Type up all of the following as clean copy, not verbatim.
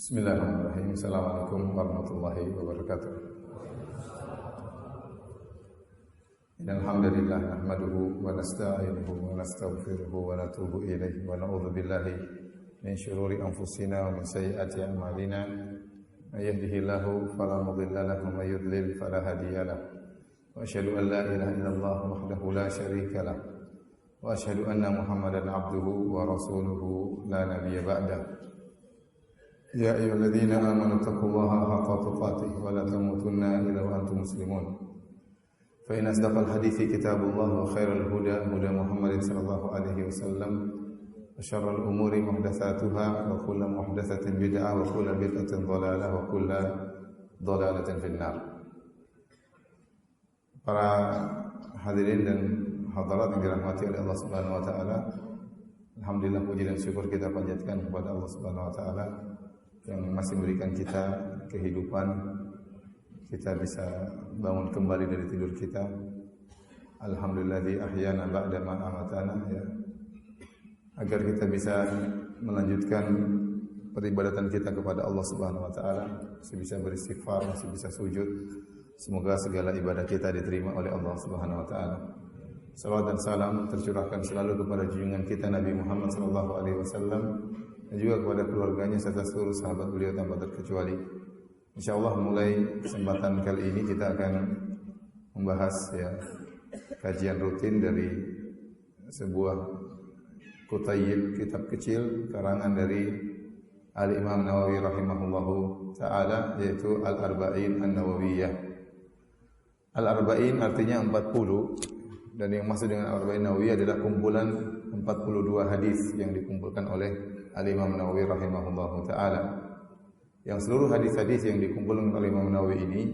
Bismillahirrahmanirrahim. Assalamualaikum warahmatullahi wabarakatuh. Alhamdulillah nahmaduhu wa nasta'inuhu wa nastaghfiruhu wa natubu ilaihi wa na'udzu billahi min shururi anfusina wa min sayyiati a'malina. May yahdihillahu fala mudilla lahu wa may yudlil fala hadiya lahu. Wa asyhadu an la ilaha illallah wahdahu la syarika lahu wa asyhadu anna Muhammadan 'abduhu wa rasuluhu la nabiyya ba'dahu. Ya ayyuhalladzina amanu taqullaha haqqa tuqatih wa la tamutunna illa wa antum muslimun. Fa in asdaqal hadithi kitabullah wa khairal huda huda Muhammadin sallallahu alaihi wasallam wa syarrul umuri muhdatsatuha wa kullu muhdatsatin bid'ah wa kullu bid'atin dhalalah wa kullu dhalalatin finnar. Para hadirin dan hadirat yang dirahmati oleh Allah Subhanahu wa taala, alhamdulillah puji dan syukur kita panjatkan kepada Allah Subhanahu wa taala yang masih memberikan kita kehidupan, kita bisa bangun kembali dari tidur kita. Alhamdulillah ahyana ba'da ma amatana, ya. Agar kita bisa melanjutkan peribadatan kita kepada Allah Subhanahu wa taala, masih bisa beristighfar, masih bisa sujud. Semoga segala ibadah kita diterima oleh Allah Subhanahu wa taala. Salawat dan salam tercurahkan selalu kepada junjungan kita Nabi Muhammad sallallahu alaihi wasallam dan juga kepada keluarganya serta seluruh sahabat beliau tanpa terkecuali. Insyaallah mulai kesempatan kali ini kita akan membahas kajian rutin dari sebuah kutayib, kitab kecil karangan dari Al-Imam Nawawi rahimahullahu taala, yaitu Al-Arba'in An-Nawawiyah. Al-Arba'in artinya 40, dan yang maksud dengan Al-Arba'in Nawawiyah adalah kumpulan 42 hadis yang dikumpulkan oleh Al-Imam Nawawi rahimahullahu ta'ala. Yang seluruh hadis-hadis yang dikumpulkan oleh Imam Nawawi ini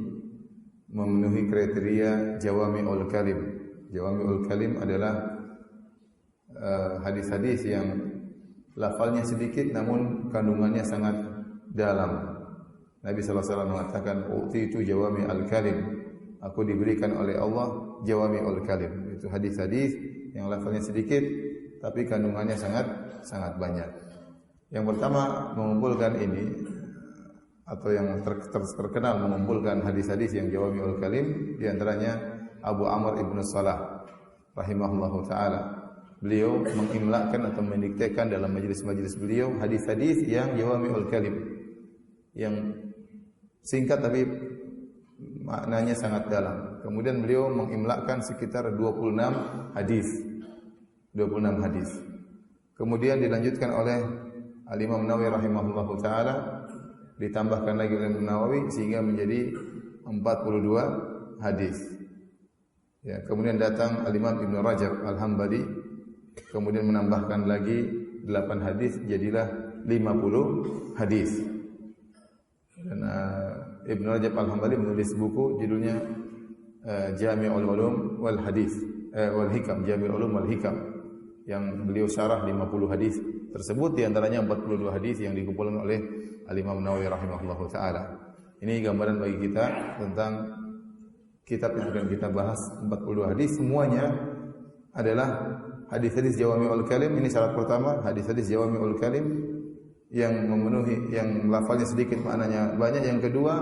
memenuhi kriteria Jawami'ul Kalim. Jawami'ul Kalim adalah hadis-hadis yang lafalnya sedikit namun kandungannya sangat dalam. Nabi sallallahu alaihi wasallam mengatakan, "Utitu Jawami'ul Kalim." Aku diberikan oleh Allah Jawami'ul Kalim. Itu hadis-hadis yang lafalnya sedikit tapi kandungannya sangat banyak. Yang pertama mengumpulkan ini, atau yang terkenal mengumpulkan hadis-hadis yang Jawami'ul Kalim, di antaranya Abu Amr ibn Salah rahimahullahu taala. Beliau mengimlakan atau mendiktekan dalam majelis-majelis beliau hadis-hadis yang Jawami'ul Kalim, yang singkat tapi maknanya sangat dalam. Kemudian beliau mengimlakan sekitar 26 hadis. 26 hadis. Kemudian dilanjutkan oleh Al-Imam Nawawi rahimahullahu taala, ditambahkan lagi oleh Imam Nawawi sehingga menjadi 42 hadis. Ya, kemudian datang Al-Imam Ibnu Rajab Al-Hambali, kemudian menambahkan lagi 8 hadis, jadilah 50 hadis. Dan Ibnu Rajab Al-Hambali menulis buku judulnya Jami'ul Ulum wal Hadis wal Hikam, Jami'ul Ulum wal Hikam, yang beliau syarah 50 hadis tersebut, di antaranya 42 hadis yang dikumpulkan oleh Al-Imam Nawawi rahimahullahu taala. Ini gambaran bagi kita tentang kitab yang akan kita bahas. 42 hadis semuanya adalah hadis-hadis Jawami'ul Kalim. Ini syarat pertama, hadis-hadis Jawami'ul Kalim yang memenuhi, yang lafalnya sedikit maknanya banyak. Yang kedua,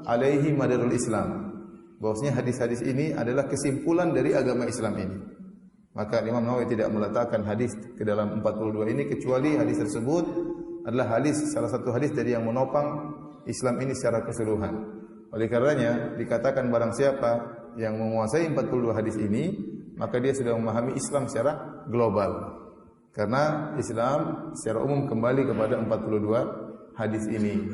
alaihi madarul Islam, bahwasanya hadis-hadis ini adalah kesimpulan dari agama Islam ini. Maka Imam Nawawi tidak meletakkan hadis ke dalam 42 ini kecuali hadis tersebut adalah hadis, salah satu hadis dari yang menopang Islam ini secara keseluruhan. Oleh karenanya dikatakan barang siapa yang menguasai 42 hadis ini, maka dia sudah memahami Islam secara global. Karena Islam secara umum kembali kepada 42 hadis ini.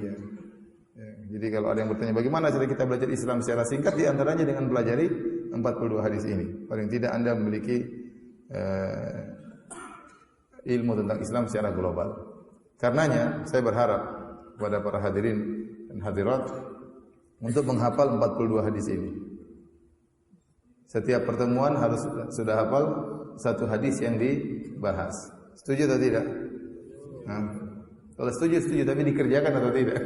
Jadi kalau ada yang bertanya bagaimana cara kita belajar Islam secara singkat, di antaranya dengan pelajari 42 hadis ini. Paling tidak Anda memiliki ilmu tentang Islam secara global. Karenanya saya berharap kepada para hadirin dan hadirat untuk menghafal 42 hadis ini. Setiap pertemuan harus sudah hafal satu hadis yang dibahas. Setuju atau tidak? Nah, kalau setuju, tapi dikerjakan atau tidak?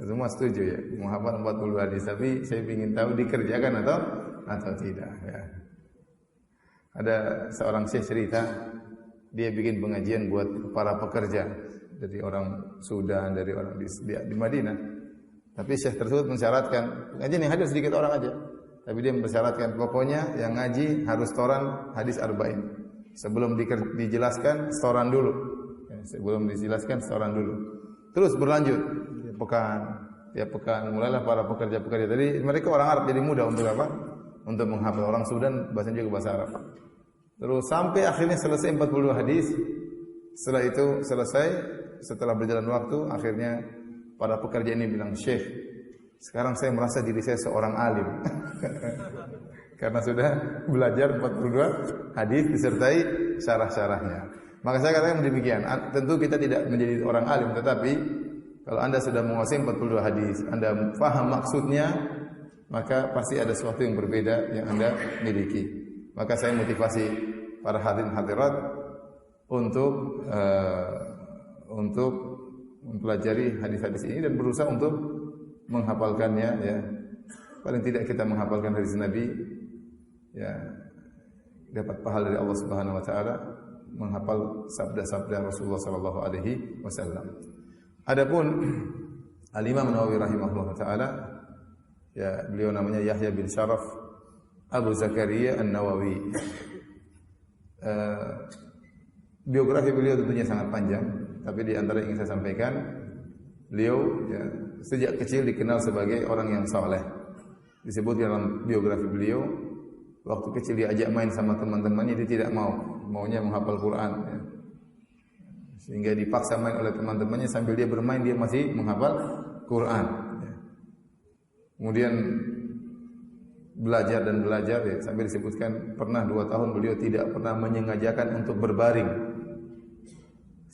Semua setuju ya, menghafal 40 hadis, tapi saya ingin tahu dikerjakan atau tidak ya. Ada seorang syekh cerita, dia bikin pengajian buat para pekerja. dari orang Sudan, dari orang di Madinah. Tapi syekh tersebut mensyaratkan, ngaji nih hadir sedikit orang aja. Tapi dia mensyaratkan pokoknya yang ngaji harus setoran hadis arba'in. Sebelum dijelaskan setoran dulu. Ya, sebelum dijelaskan setoran dulu. Terus berlanjut tiap pekan mulailah para pekerja-pekerja. Tadi mereka orang Arab jadi mudah untuk apa? Untuk menghafal. Orang Sudan bahasanya juga bahasa Arab. Terus sampai akhirnya selesai 42 hadis. Setelah itu selesai, setelah berjalan waktu, akhirnya para pekerja ini bilang, "Syekh, sekarang saya merasa diri saya seorang alim." Karena sudah belajar 42 hadis disertai syarah-syarahnya. Maka saya katakan demikian, tentu kita tidak menjadi orang alim, tetapi kalau Anda sudah menguasai 42 hadis, Anda faham maksudnya, maka pasti ada sesuatu yang berbeda yang Anda miliki. Maka saya motivasi para hadirin hadirat untuk mempelajari hadis-hadis ini dan berusaha untuk menghafalkannya, ya. Paling tidak kita menghafalkan hadis Nabi, ya, dapat pahala dari Allah Subhanahu wa taala menghafal sabda-sabda Rasulullah sallallahu alaihi wasallam. Adapun Al-Imam Nawawi rahimahullah taala, ya, beliau namanya Yahya bin Syaraf Abu Zakaria An-Nawawi. Biografi beliau tentunya sangat panjang, tapi di antara yang ingin saya sampaikan, beliau, ya, sejak kecil dikenal sebagai orang yang saleh. Disebut dalam biografi beliau, waktu kecil diajak main sama teman-temannya dia tidak mau, maunya menghafal Quran, ya. Sehingga dipaksa main oleh teman-temannya, sambil dia bermain dia masih menghafal Quran, ya. Kemudian belajar dan belajar, ya, sampai disebutkan pernah 2 tahun beliau tidak pernah menyengajakan untuk berbaring.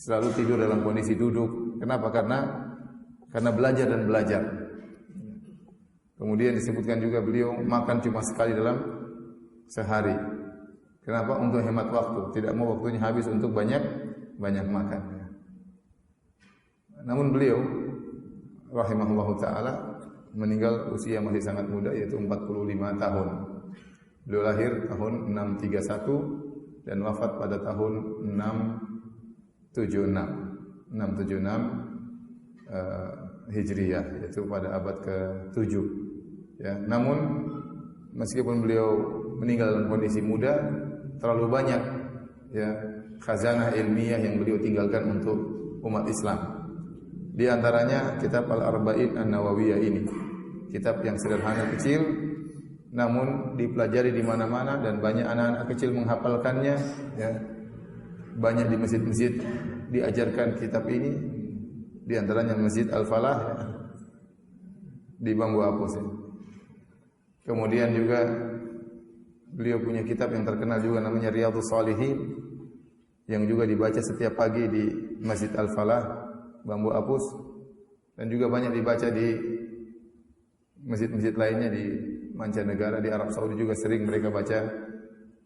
Selalu tidur dalam kondisi duduk. Kenapa? Karena belajar dan belajar. Kemudian disebutkan juga beliau makan cuma sekali dalam sehari. Kenapa? Untuk hemat waktu. Tidak mau waktunya habis untuk banyak makan. Namun beliau rahimahullahu taala meninggal usia masih sangat muda, yaitu 45 tahun. Beliau lahir tahun 631 dan wafat pada tahun 676 Hijriyah, yaitu pada abad ke-7. Ya, namun meskipun beliau meninggal dalam kondisi muda, terlalu banyak, ya, khazanah ilmiah yang beliau tinggalkan untuk umat Islam. Di antaranya kitab Al-Arba'in An-Nawawiyah ini, kitab yang sederhana kecil namun dipelajari di mana-mana dan banyak anak-anak kecil menghafalkannya, ya. Banyak di masjid-masjid diajarkan kitab ini, di antaranya Masjid Al-Falah, ya, di Bambu Apus. Ya. Kemudian juga beliau punya kitab yang terkenal juga namanya Riyadhus Shalihin, yang juga dibaca setiap pagi di Masjid Al-Falah, Bambu Apus, dan juga banyak dibaca di masjid-masjid lainnya di mancanegara. Di Arab Saudi juga sering mereka baca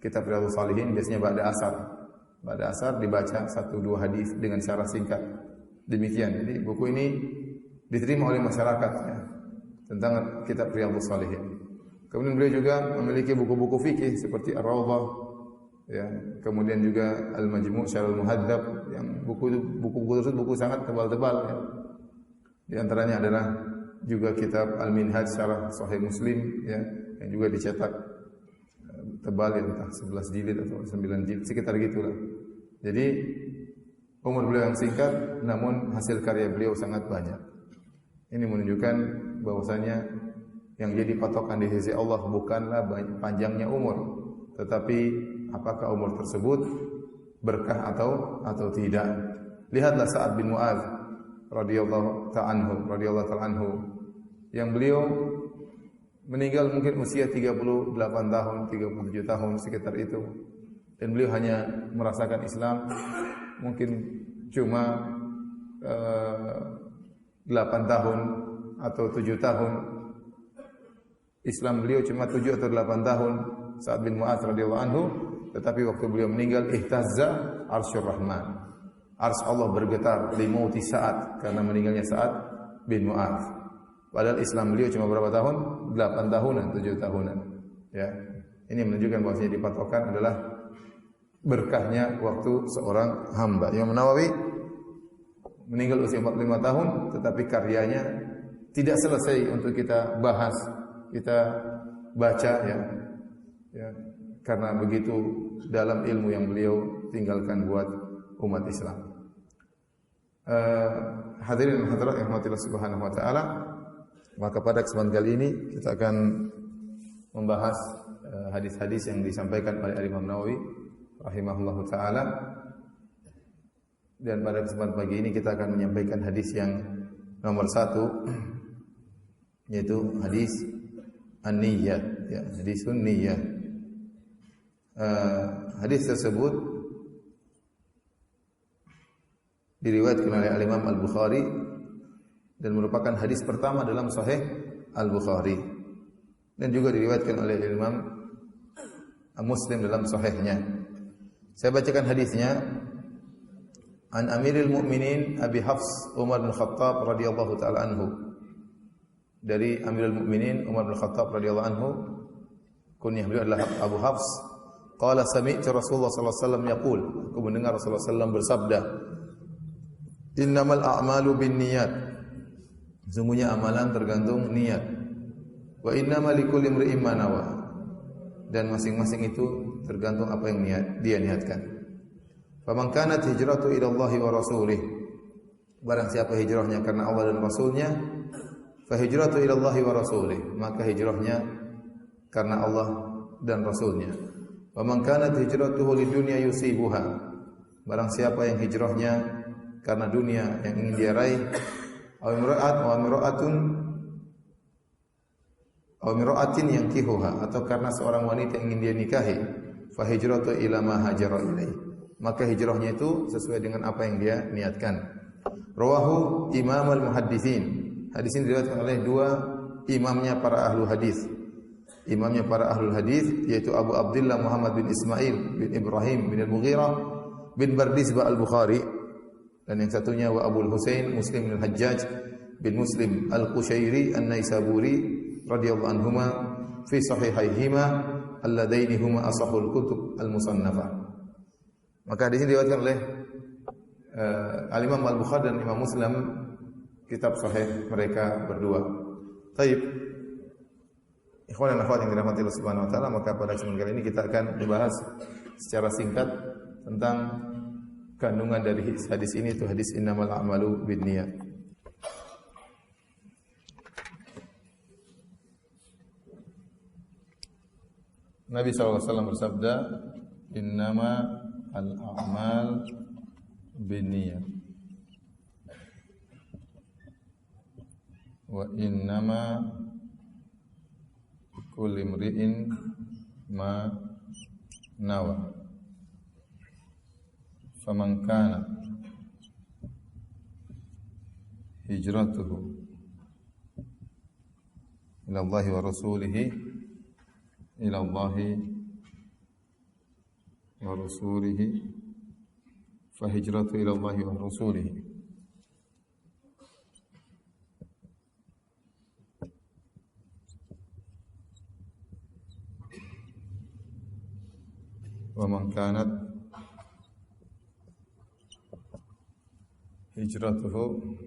kitab Riyadhus Shalihin, biasanya ba'da asar. Pada asar dibaca 1-2 hadis dengan syarah singkat. Demikian. Jadi buku ini diterima oleh masyarakat, ya, tentang kitab Riyadhus Shalihin. Kemudian beliau juga memiliki buku-buku fikih seperti Ar-Rawdah, ya, kemudian juga Al-Majmu' Syarhul Muhadzab, yang buku tersebut buku sangat tebal-tebal, ya. Di antaranya adalah juga kitab Al-Minhaj Syarah Sahih Muslim, ya, yang juga dicetak tebal, ya, entah 11 jilid atau 9 jilid, sekitar gitulah. Jadi umur beliau yang singkat, namun hasil karya beliau sangat banyak. Ini menunjukkan bahwasanya yang jadi patokan di sisi Allah bukanlah panjangnya umur, tetapi apakah umur tersebut berkah atau tidak. Lihatlah Sa'ad bin Mu'adz radhiyallahu ta'ala anhu, yang beliau meninggal mungkin usia 38 tahun, 37 tahun sekitar itu. Dan beliau hanya merasakan Islam mungkin cuma 8 tahun atau 7 tahun. Islam beliau cuma 7 atau 8 tahun, Sa'ad bin Mu'adz radhiyallahu anhu, tetapi waktu beliau meninggal ihtazza arsyur rahman. Arsy Allah bergetar li mauti Sa'ad, karena meninggalnya Sa'ad bin Mu'adz. Padahal Islam beliau cuma berapa tahun? 8 tahunan, 7 tahunan. Ya. Ini menunjukkan bahwasanya dipatokan adalah berkahnya waktu seorang hamba. Imam Nawawi meninggal usia 45 tahun, tetapi karyanya tidak selesai untuk kita bahas, kita baca ya. Ya, karena begitu dalam ilmu yang beliau tinggalkan buat umat Islam. Hadirin dan hadirat yang rahmatillah subhanahu wa ta'ala, maka pada kesempatan kali ini kita akan membahas hadis-hadis yang disampaikan oleh Imam Nawawi rahimahullahu ta'ala. Dan pada kesempatan pagi ini kita akan menyampaikan hadis yang nomor 1, yaitu hadis an-niyyah, ya, hadisun niyyah. Hadis tersebut diriwayatkan oleh Imam Al-Bukhari dan merupakan hadis pertama dalam Sahih Al-Bukhari, dan juga diriwayatkan oleh Imam Muslim dalam Sahihnya. Saya bacakan hadisnya. An Amiril Mukminin Abi Hafs Umar bin Khattab radhiyallahu taala anhu. Dari Amirul Mukminin Umar bin Khattab radhiyallahu anhu, kunyah beliau adalah Abu Hafs. Qala sami'tu Rasulullah sallallahu alaihi wasallam yaqul, aku mendengar Rasulullah sallallahu alaihi wasallam bersabda, innamal a'malu binniyat, sesungguhnya amalan tergantung niat, wa innamal likulli imri'in ma nawa, dan masing-masing itu tergantung apa yang dia niatkan. Faman kanat hijratu ila Allahi wa rasulih, barang siapa hijrahnya karena Allah dan Rasulnya, fa hijratu ila Allahi wa rasulih, maka hijrahnya karena Allah dan Rasulnya. Wa man kanat hijratuhu lidunya yusibuha, barang siapa yang hijrahnya karena dunia yang ingin dia raih, aw imra'atin yankihuha, atau karena seorang wanita yang ingin dia nikahi, fa hijratu ila ma hajara ilaih, maka hijrahnya itu sesuai dengan apa yang dia niatkan. Rawahu Imam al-Muhadditsin, hadis ini diriwayatkan oleh dua imamnya para ahlu hadis. Imamnya para ahlul hadis yaitu Abu Abdullah Muhammad bin Ismail bin Ibrahim bin Al-Mughirah bin Bardizbah Al-Bukhari, dan yang satunya wa Abu Husain Muslim bin Hajjaj bin Muslim Al-Qushairi An-Naisaburi radhiyallahu anhuma fi sahihaihima alladaini huma asahul kutub al-musannafah. Maka di sini diriwayatkan oleh Al-Imam Al-Bukhari dan Imam Muslim, kitab sahih mereka berdua. Baik. Ikhwan dan akhwat yang dirahmati Allah Subhanahu wa taala, maka pada kesempatan kali ini kita akan membahas secara singkat tentang kandungan dari hadis ini, itu hadis innamal a'malu binniyat. Nabi SAW bersabda, innama al-a'mal binniyat wa innama kulli imri'in ma nawa, faman kana hijratuhu ila Allah wa rasulihi ila Allah wa rasulihi fa hijratu ila Allah wa rasulihi. Wa man kanat hijratuhu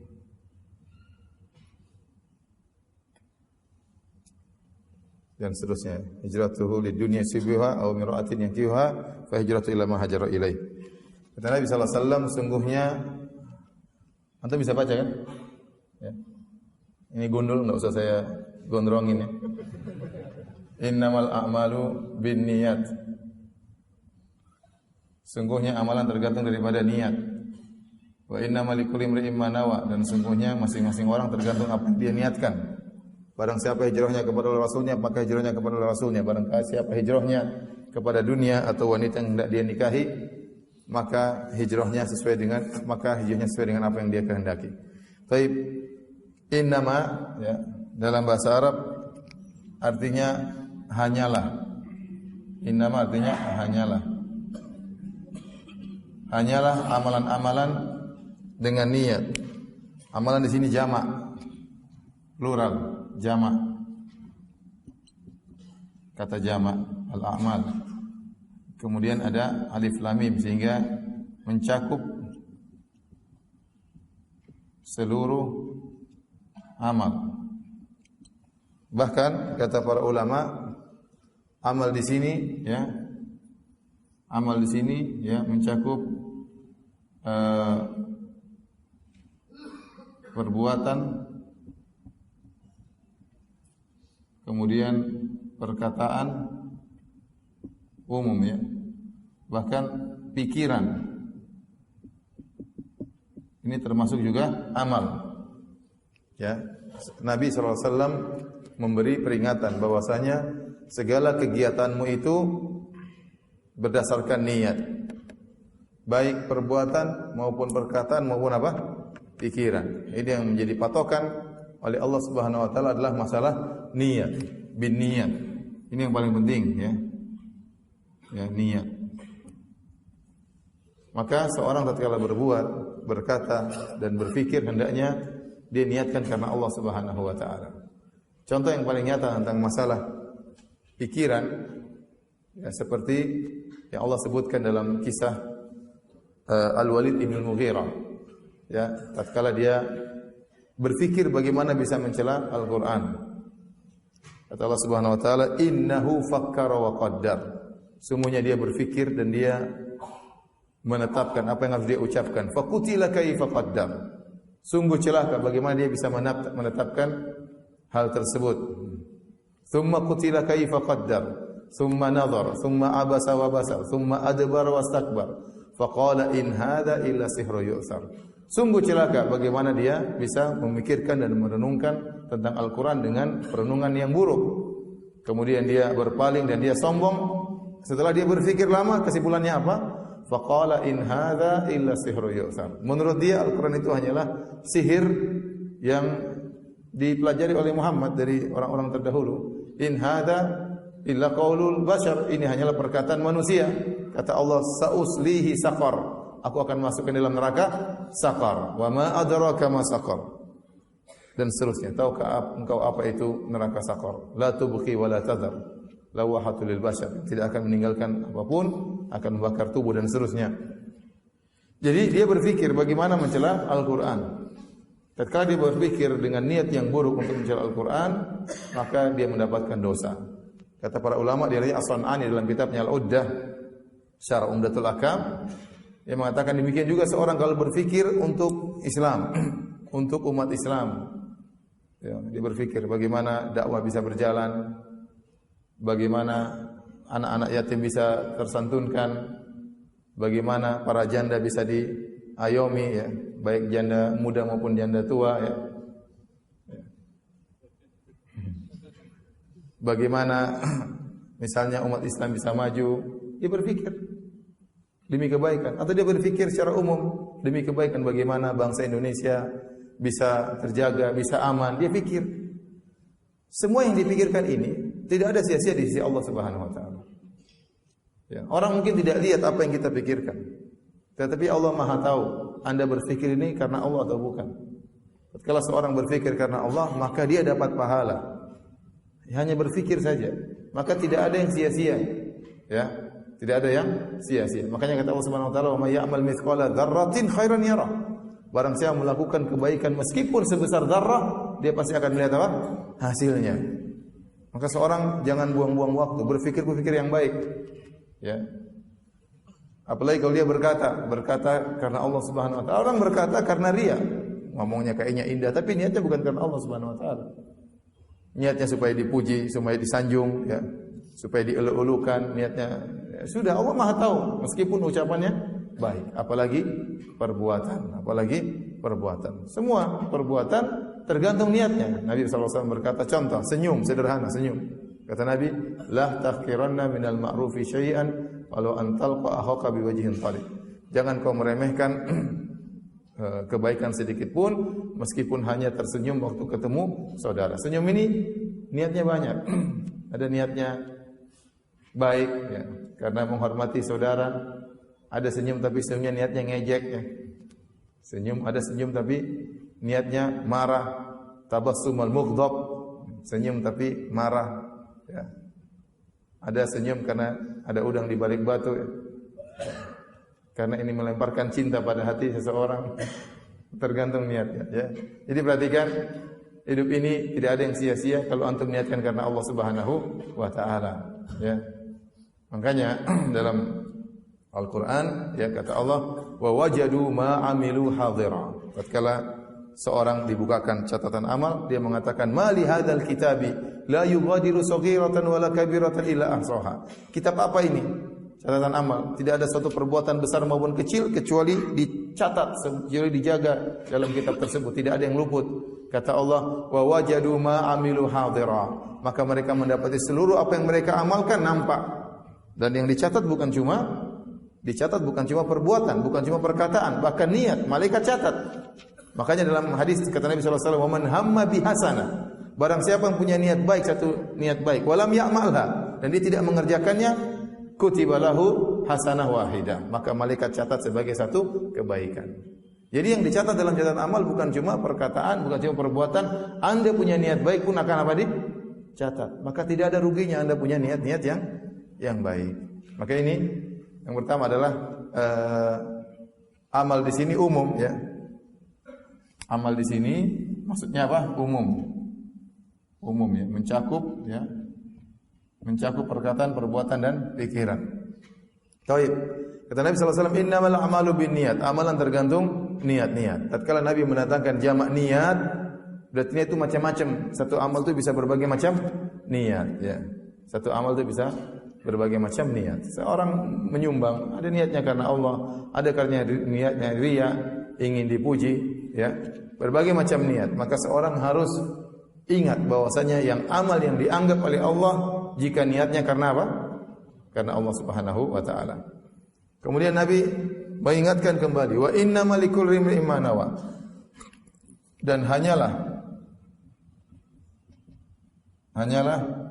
dan seterusnya, hijratuhu lidunya sibuha aw mir'atin yankihuha fa hijratu ila ma hajara ilaih. Kata Nabi sallallahu alaihi wasallam, sungguhnya antum bisa baca kan? Ya. Ini gundul, enggak usah saya gondrongin ya. Innamal a'malu binniyat, sungguhnya amalan tergantung daripada niat. Wa innamal likulli imri'in ma nawa, dan sungguhnya masing-masing orang tergantung apa yang dia niatkan. Barang siapa hijrahnya kepada Rasulnya, maka hijrahnya kepada Rasulnya. Barang siapa hijrahnya kepada dunia atau wanita yang hendak dia nikahi, maka hijrahnya sesuai dengan apa yang dia kehendaki. Baik, innama ya, dalam bahasa Arab artinya hanyalah. Innama artinya hanyalah. Hanyalah amalan-amalan dengan niat. Amalan di sini jamak, plural, jamak. Kata jamak, al-a'mal. Kemudian ada alif lam mim sehingga mencakup seluruh amal. Bahkan kata para ulama, amal di sini ya, amal di sini ya mencakup perbuatan, kemudian perkataan umum ya, bahkan pikiran. Ini termasuk juga amal. Ya, Nabi SAW memberi peringatan bahwasanya segala kegiatanmu itu berdasarkan niat, baik perbuatan maupun perkataan maupun apa? Pikiran. Ini yang menjadi patokan oleh Allah Subhanahu wa taala adalah masalah niat, bin niat. Ini yang paling penting ya. Ya, niat. Maka seorang tatkala berbuat, berkata dan berfikir hendaknya dia niatkan karena Allah Subhanahu wa taala. Contoh yang paling nyata tentang masalah pikiran ya, seperti yang Allah sebutkan dalam kisah Al-Walid bin Mughirah. Ya, tatkala dia berfikir bagaimana bisa mencela Al-Qur'an. Kata Allah Subhanahu wa taala, "Innahu fakkara wa qaddar." Sungguhnya dia berfikir dan dia menetapkan apa yang harus dia ucapkan. Faqutila kaifa qaddar. Sungguh celaka bagaimana dia bisa menetapkan hal tersebut. Thumma qutila kaifa qaddar. Thumma nadhar, thumma abasa wa basar, thumma adbar wastakbar. Faqala in hadza illa sihrun yu'thar. Sungguh celaka bagaimana dia bisa memikirkan dan merenungkan tentang Al-Qur'an dengan perenungan yang buruk. Kemudian dia berpaling dan dia sombong. Setelah dia berfikir lama, kesimpulannya apa? Faqala in hadza illa sihrun yu'thar. Menurut dia Al-Qur'an itu hanyalah sihir yang dipelajari oleh Muhammad dari orang-orang terdahulu. In hadza illa qaulul bashar. Ini hanyalah perkataan manusia. Kata Allah, sa'uslihi saqar. Aku akan masukkan dalam neraka saqar. Wa ma adraka ma saqar. Dan seterusnya. Tahukah engkau apa itu neraka saqar? La tubqi wa la tadhar. Lawahatul lil bashar. Tidak akan meninggalkan apapun, akan membakar tubuh dan seterusnya. Jadi dia berpikir bagaimana mencela Al-Qur'an. Tatkala dia berpikir dengan niat yang buruk untuk mencela Al-Qur'an, maka dia mendapatkan dosa. Kata para ulama di antaranya As-San'ani dalam kitabnya Al-Uddah Syarah Umdatul Ahkam, dia mengatakan demikian juga seorang kalau berpikir untuk Islam, untuk umat Islam. Ya, dia berpikir bagaimana dakwah bisa berjalan, bagaimana anak-anak yatim bisa tersantunkan, bagaimana para janda bisa diayomi ya, baik janda muda maupun janda tua ya. Bagaimana misalnya umat Islam bisa maju, dia berpikir demi kebaikan, atau dia berpikir secara umum demi kebaikan bagaimana bangsa Indonesia bisa terjaga, bisa aman, dia pikir. Semua yang dipikirkan ini tidak ada sia-sia di sisi Allah Subhanahu wa taala. Ya, orang mungkin tidak lihat apa yang kita pikirkan. Tetapi Allah Maha tahu Anda berpikir ini karena Allah atau bukan. Kalau seorang berpikir karena Allah, maka dia dapat pahala. Hanya berpikir saja, maka tidak ada yang sia-sia. Ya, tidak ada yang sia-sia. Makanya kata Allah Subhanahu wa taala, "Wa may ya'mal mithqala dzarratin khairan yarah." Barang siapa melakukan kebaikan meskipun sebesar dzarrah, dia pasti akan melihat apa? Hasilnya. Maka seorang jangan buang-buang waktu, berpikir yang baik. Ya. Apalagi kalau dia berkata karena Allah Subhanahu wa taala. Orang berkata karena ria. Ngomongnya kayaknya indah, tapi niatnya bukan karena Allah Subhanahu wa taala. Niatnya supaya dipuji, supaya disanjung, ya, supaya dielu-elukan, niatnya ya, sudah Allah Maha tahu meskipun ucapannya baik, apalagi perbuatan. Semua perbuatan tergantung niatnya. Nabi SAW berkata contoh, senyum sederhana, senyum. Kata Nabi, la tahqiranna minal ma'rufi syai'an walau an talqa akhaka biwajhin talib. Jangan kau meremehkan kebaikan sedikit pun meskipun hanya tersenyum waktu ketemu saudara. Senyum ini niatnya banyak. Ada niatnya baik ya, karena menghormati saudara. Ada senyum tapi senyumnya niatnya ngejek ya. Ada senyum tapi niatnya marah. Tabassumul mughdab. Senyum tapi marah ya. Ada senyum karena ada udang di balik batu ya. Karena ini melemparkan cinta pada hati seseorang. Tergantung niatnya, ya. Jadi perhatikan, hidup ini tidak ada yang sia-sia kalau antum niatkan karena Allah Subhanahu wa taala, ya. Makanya dalam Al-Qur'an, ya, kata Allah, wa wajadu ma amilu hadira. Tatkala seorang dibukakan catatan amal, dia mengatakan, "Mali hadzal kitabi la yughadiru saghiratan wala kabiratan illa ahsaha." Kitab apa ini? Catatan amal. Tidak ada suatu perbuatan besar maupun kecil kecuali dicatat, kecuali dijaga dalam kitab tersebut. Tidak ada yang luput. Kata Allah, "Wa wajadu ma amilu hadira." Maka mereka mendapati seluruh apa yang mereka amalkan nampak. Dan yang dicatat bukan cuma perbuatan, bukan cuma perkataan, bahkan niat. Malaikat catat. Makanya dalam hadis kata Nabi sallallahu alaihi wasallam, "Wa man hamma bihasanah." Barang siapa yang punya niat baik, satu niat baik, walam ya'malha, dan dia tidak mengerjakannya, kutiba lahu hasanah wahidah, maka malaikat catat sebagai satu kebaikan. Jadi yang dicatat dalam catatan amal bukan cuma perkataan, bukan cuma perbuatan. Anda punya niat baik pun akan apa? Dicatat. Maka tidak ada ruginya Anda punya niat-niat yang baik. Maka ini yang pertama adalah amal di sini umum, ya. Amal di sini maksudnya apa? Umum, ya, mencakup perkataan, perbuatan dan pikiran. Taib. Kata Nabi sallallahu alaihi wasallam, "Innamal a'malu binniyat." Amalan tergantung niat-niat. Tatkala Nabi mendatangkan jamak niat, berarti niat itu macam-macam. Satu amal itu bisa berbagai macam niat, ya. Satu amal itu bisa berbagai macam niat. Seorang menyumbang, ada niatnya karena Allah, ada karena niatnya riya, ingin dipuji, ya. Berbagai macam niat. Maka seorang harus ingat bahwasanya yang amal yang dianggap oleh Allah jika niatnya karena apa? Karena Allah Subhanahu wa taala. Kemudian Nabi mengingatkan kembali, wa innamal likulli imrin ma nawa. Dan hanyalah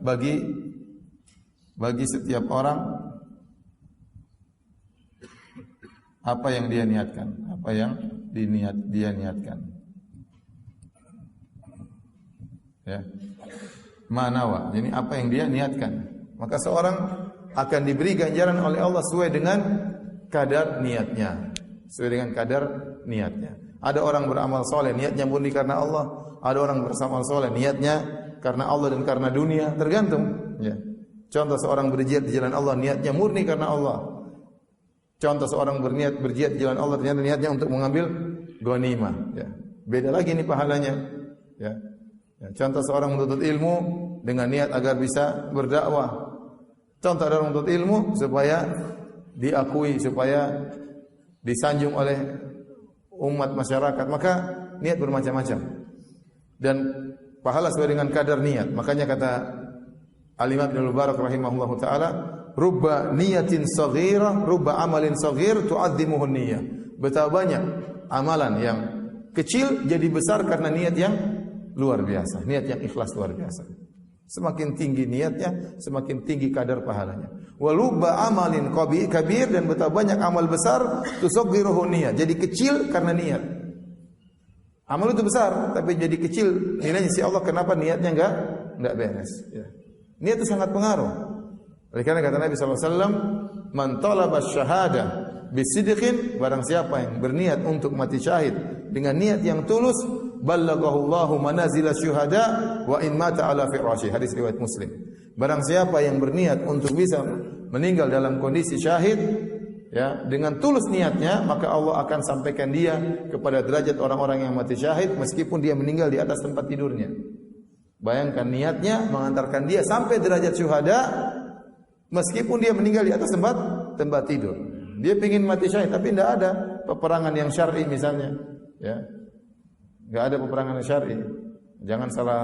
bagi setiap orang apa yang dia niatkan, apa yang dia niatkan. Ya. Manawa, jadi apa yang dia niatkan. Maka seorang akan diberi ganjaran oleh Allah sesuai dengan kadar niatnya. Sesuai dengan kadar niatnya. Ada orang beramal soleh, niatnya murni karena Allah. Ada orang beramal soleh, niatnya karena Allah dan karena dunia. Tergantung, ya. Contoh seorang berjihad di jalan Allah, niatnya murni karena Allah. Contoh seorang berjihad di jalan Allah, ternyata niatnya untuk mengambil ghanimah, ya. Beda lagi ini pahalanya, ya. Ya, contoh seorang menuntut ilmu dengan niat agar bisa berdakwah. Contoh orang menuntut ilmu supaya diakui, supaya disanjung oleh umat masyarakat. Maka niat bermacam-macam. Dan pahala sesuai dengan kadar niat. Makanya kata Al-Imam Ibnu Mubarak rahimahullahu taala, "Rubba niyatin saghirah, rubba amalin saghir tu'azzimuhu niyyah." Betapa banyak amalan yang kecil jadi besar karena niat yang luar biasa, niat yang ikhlas luar biasa. Semakin tinggi niatnya, semakin tinggi kadar pahalanya. Walubba amalin kabir, dan betapa banyak amal besar tusaghiruhu niyyah, jadi kecil karena niat. Amal itu besar tapi jadi kecil nilainya si Allah, kenapa niatnya enggak beres, ya. Niat itu sangat pengaruh. Oleh karena kata Nabi sallallahu alaihi wasallam, "Man talaba syahada bisidqin," barang siapa yang berniat untuk mati syahid dengan niat yang tulus, ballaghahu Allahu manazil syuhada wa in mata ala firasyi. Hadis riwayat Muslim. Barang siapa yang berniat untuk bisa meninggal dalam kondisi syahid, ya, dengan tulus niatnya, maka Allah akan sampaikan dia kepada derajat orang-orang yang mati syahid meskipun dia meninggal di atas tempat tidurnya. Bayangkan niatnya mengantarkan dia sampai derajat syuhada meskipun dia meninggal di atas tempat tidur. Dia ingin mati syahid tapi tidak ada peperangan yang syar'i misalnya, ya. Enggak ada peperangan yang syar'i. Jangan salah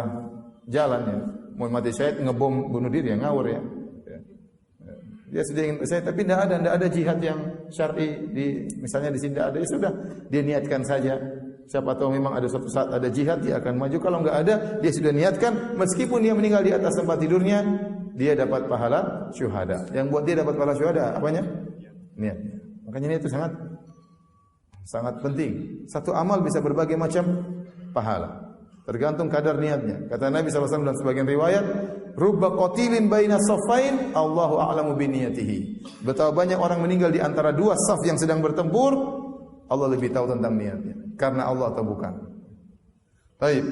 jalan, ya. Mau mati syahid ngebom bunuh diri, ya, ngawur, ya. Dia sudah ingin syahid tapi tidak ada jihad yang syar'i misalnya di sini tidak ada, ya sudah, dia niatkan saja. Siapa tahu memang ada suatu saat ada jihad, dia akan maju. Kalau enggak ada, dia sudah niatkan meskipun dia meninggal di atas tempat tidurnya, dia dapat pahala syuhada. Yang buat dia dapat pahala syuhada apanya? Niatnya. Makanya ini itu sangat penting. Satu amal bisa berbagai macam pahala, tergantung kadar niatnya. Kata Nabi sallallahu alaihi wasallam dalam sebagian riwayat, "Rubba qatilin baina saffain, Allahu a'lamu bi niyatihi." Betapa banyak orang meninggal di antara dua saf yang sedang bertempur, Allah lebih tahu tentang niatnya. Karena Allah atau bukan. Baik.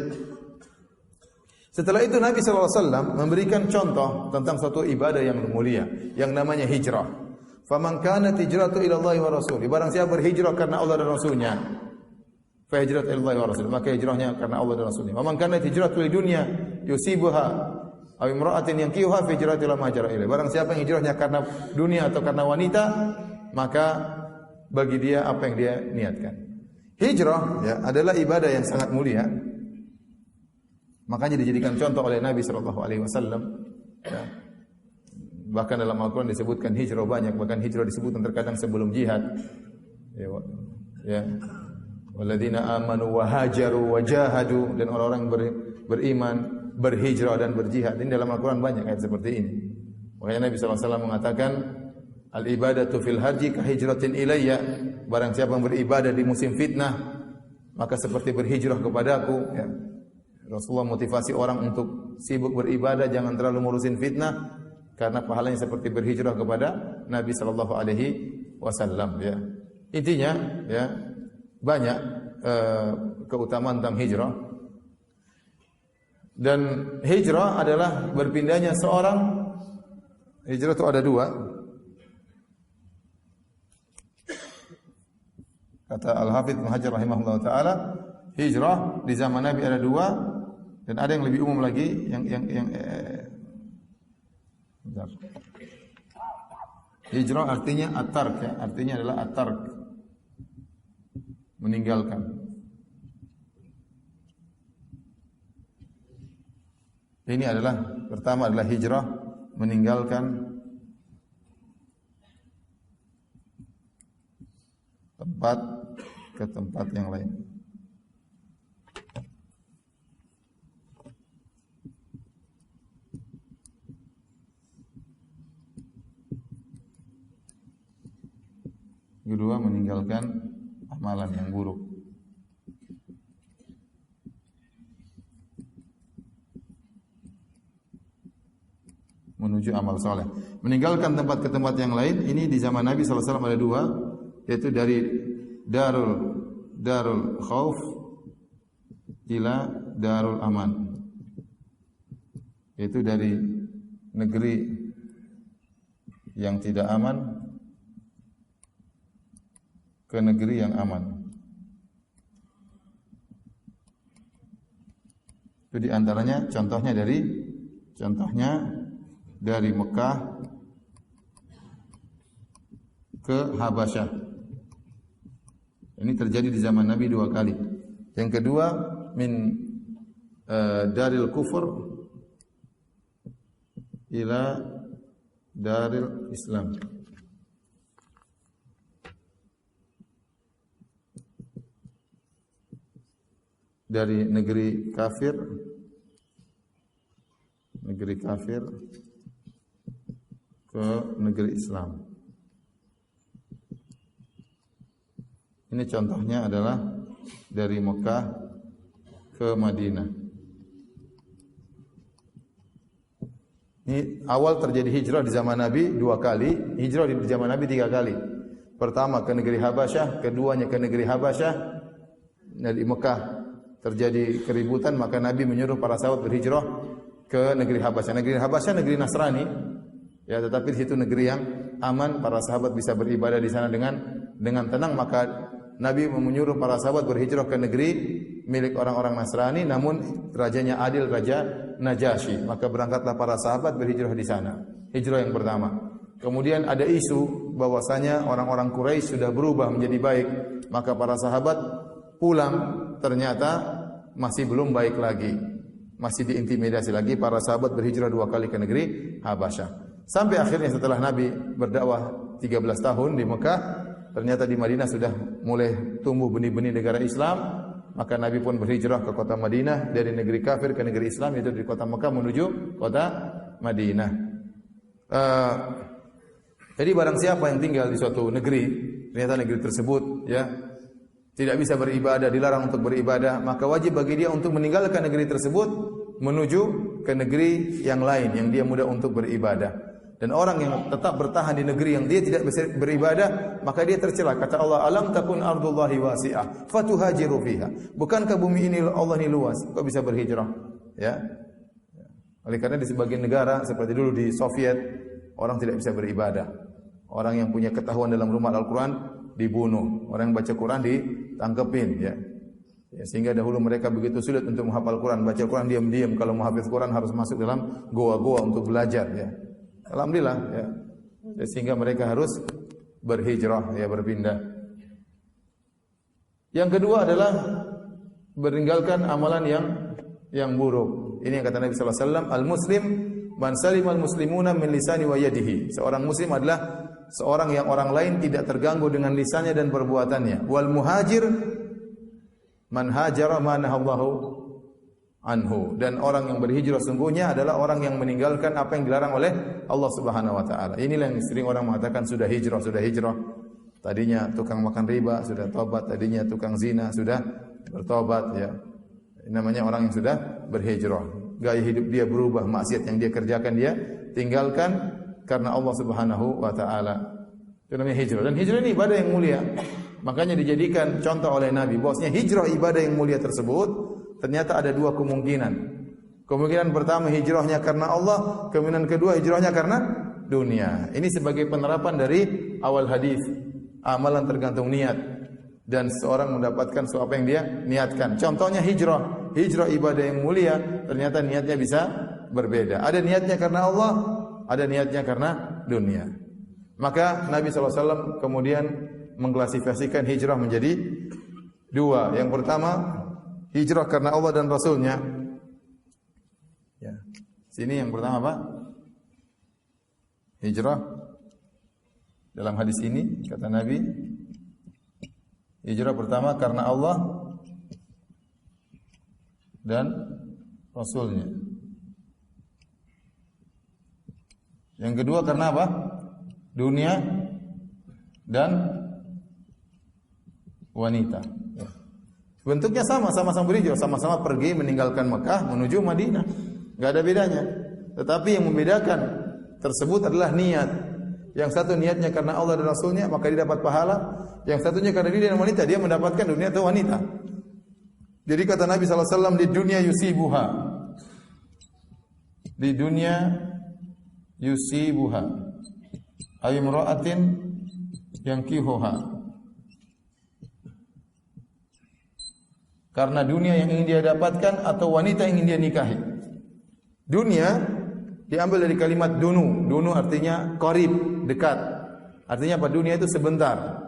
Setelah itu Nabi SAW memberikan contoh tentang suatu ibadah yang mulia yang namanya hijrah. Faman kanat hijratu ila Allah wa Rasulih. Barang siapa berhijrah karena Allah dan Rasulnya, fa hijrat ila Allah wa Rasulih. Maka hijrahnya karena Allah dan Rasulnya. Faman kanat hijratu lid dunya yusibuha aw imra'atin yankihuha fa hijratu ila ma hajara ilaih. Barang siapa yang hijrahnya karena dunia atau karena wanita, maka bagi dia apa yang dia niatkan. Hijrah ya adalah ibadah yang sangat mulia. Makanya dijadikan contoh oleh Nabi sallallahu alaihi wasallam. Ya. Bahkan dalam Al-Qur'an disebutkan hijrah banyak, bahkan hijrah disebutkan terkadang sebelum jihad. Ya. Walladzina amanu wa hajaru wa jahadu, dan orang-orang beriman, berhijrah dan berjihad. Ini dalam Al-Qur'an banyak ayat seperti ini. Makanya Nabi sallallahu alaihi wasallam mengatakan al-ibadatu fil haji ka hijratin ilayya. Barang siapa yang beribadah di musim fitnah, maka seperti berhijrah kepadaku, ya. Rasulullah motivasi orang untuk sibuk beribadah, jangan terlalu ngurusin fitnah, karena pahalanya seperti berhijrah kepada Nabi sallallahu alaihi wasallam, ya. Intinya, ya, banyak keutamaan tentang hijrah. Dan hijrah adalah berpindahnya seorang. Hijrah itu ada dua. Kata Al-Hafidz Ibnu Hajar rahimahullah taala, hijrah di zaman Nabi ada dua, dan ada yang lebih umum lagi yang hijrah artinya at-tark, ya, artinya adalah at-tark, meninggalkan. Ini adalah pertama adalah hijrah meninggalkan tempat ke tempat yang lain. Kedua, meninggalkan amalan yang buruk. Menuju amal saleh. Meninggalkan tempat ke tempat yang lain, ini di zaman Nabi sallallahu alaihi wasallam ada dua, yaitu dari darul khauf ila darul aman. Yaitu dari negeri yang tidak aman ke negeri yang aman. Itu di antaranya contohnya dari Mekah ke Habasyah. Ini terjadi di zaman Nabi dua kali. Yang kedua, min daril kufur ila daril Islam. Dari negeri kafir ke negeri Islam. Ini contohnya adalah dari Mekah ke Madinah. Ini awal terjadi hijrah di zaman Nabi dua kali, hijrah di zaman Nabi tiga kali. Pertama ke negeri Habasyah, keduanya ke negeri Habasyah. Dari Mekah terjadi keributan, maka Nabi menyuruh para sahabat berhijrah ke negeri Habasyah. Negeri Habasyah negeri Nasrani, ya, tetapi di situ negeri yang aman, para sahabat bisa beribadah di sana dengan tenang. Maka Nabi menyuruh para sahabat berhijrah ke negeri milik orang-orang Nasrani, namun rajanya adil, Raja Najasyi. Maka berangkatlah para sahabat berhijrah di sana. Hijrah yang pertama. Kemudian ada isu bahwasanya orang-orang Quraisy sudah berubah menjadi baik, maka para sahabat pulang, ternyata masih belum baik lagi, masih diintimidasi lagi. Para sahabat berhijrah dua kali ke negeri Habasyah. Sampai akhirnya setelah Nabi berdakwah 13 tahun di Mekah, ternyata di Madinah sudah mulai tumbuh benih-benih negara Islam. Maka Nabi pun berhijrah ke kota Madinah, dari negeri kafir ke negeri Islam, yaitu dari kota Mekah menuju kota Madinah. Jadi barang siapa yang tinggal di suatu negeri, ternyata negeri tersebut, ya, tidak bisa beribadah, dilarang untuk beribadah, maka wajib bagi dia untuk meninggalkan negeri tersebut menuju ke negeri yang lain yang dia mudah untuk beribadah. Dan orang yang tetap bertahan di negeri yang dia tidak bisa beribadah, maka dia tercela. Kata Allah, "Alam takun ardullahi wasi'ah, fatuhajiru fiha." Bukankah bumi ini Allah ini luas? Kok bisa berhijrah? Ya. Oleh karena di sebagian negara seperti dulu di Soviet, orang tidak bisa beribadah. Orang yang punya ketahuan dalam rumah Al-Quran dibunuh. Orang yang baca Quran ditangkepin, ya. Ya, sehingga dahulu mereka begitu sulit untuk menghafal Quran, baca Quran diam-diam. Kalau mau hafal Quran harus masuk dalam goa-goa untuk belajar, ya. Alhamdulillah, ya. Sehingga mereka harus berhijrah, ya, berpindah. Yang kedua adalah meninggalkan amalan yang buruk. Ini yang kata Nabi sallallahu alaihi wasallam, al-muslim man salimal muslimuna min lisani wa yadihi. Seorang muslim adalah seorang yang orang lain tidak terganggu dengan lisannya dan perbuatannya. Wal muhajir man hajara ma nahallahu anhu, dan orang yang berhijrah sungguhnya adalah orang yang meninggalkan apa yang dilarang oleh Allah Subhanahu wa taala. Inilah yang sering orang mengatakan sudah hijrah, sudah hijrah. Tadinya tukang makan riba sudah tobat, tadinya tukang zina sudah bertobat, ya. Ini namanya orang yang sudah berhijrah. Gaya hidup dia berubah, maksiat yang dia kerjakan dia tinggalkan karena Allah Subhanahu wa taala. Itu namanya hijrah. Dan hijrah ini ibadah yang mulia. Makanya dijadikan contoh oleh Nabi bahwasanya hijrah ibadah yang mulia tersebut ternyata ada dua kemungkinan. Kemungkinan pertama hijrahnya karena Allah, kemungkinan kedua hijrahnya karena dunia. Ini sebagai penerapan dari awal hadis. Amalan tergantung niat dan seorang mendapatkan apa yang dia niatkan. Contohnya hijrah. Hijrah ibadah yang mulia, ternyata niatnya bisa berbeda. Ada niatnya karena Allah, ada niatnya karena dunia. Maka Nabi SAW kemudian mengklasifikasikan hijrah menjadi dua. Yang pertama, hijrah karena Allah dan Rasulnya. Ya. Sini yang pertama apa? Hijrah. Dalam hadis ini kata Nabi, hijrah pertama karena Allah dan Rasulnya. Yang kedua karena apa? Dunia dan wanita. Ya. Bentuknya sama-sama berhijrah, sama-sama pergi meninggalkan Mekah menuju Madinah. Enggak ada bedanya. Tetapi yang membedakan tersebut adalah niat. Yang satu niatnya karena Allah dan Rasulnya, maka dia dapat pahala. Yang satunya karena dia dan wanita, dia mendapatkan dunia atau wanita. Jadi kata Nabi SAW, di dunia yusibuha. Di dunia yusibuha. Ayumra'atin yang kihuha. Karena dunia yang ingin dia dapatkan atau wanita yang ingin dia nikahi. Dunia diambil dari kalimat dunu. Dunu artinya qarib, dekat. Artinya apa? Dunia itu sebentar.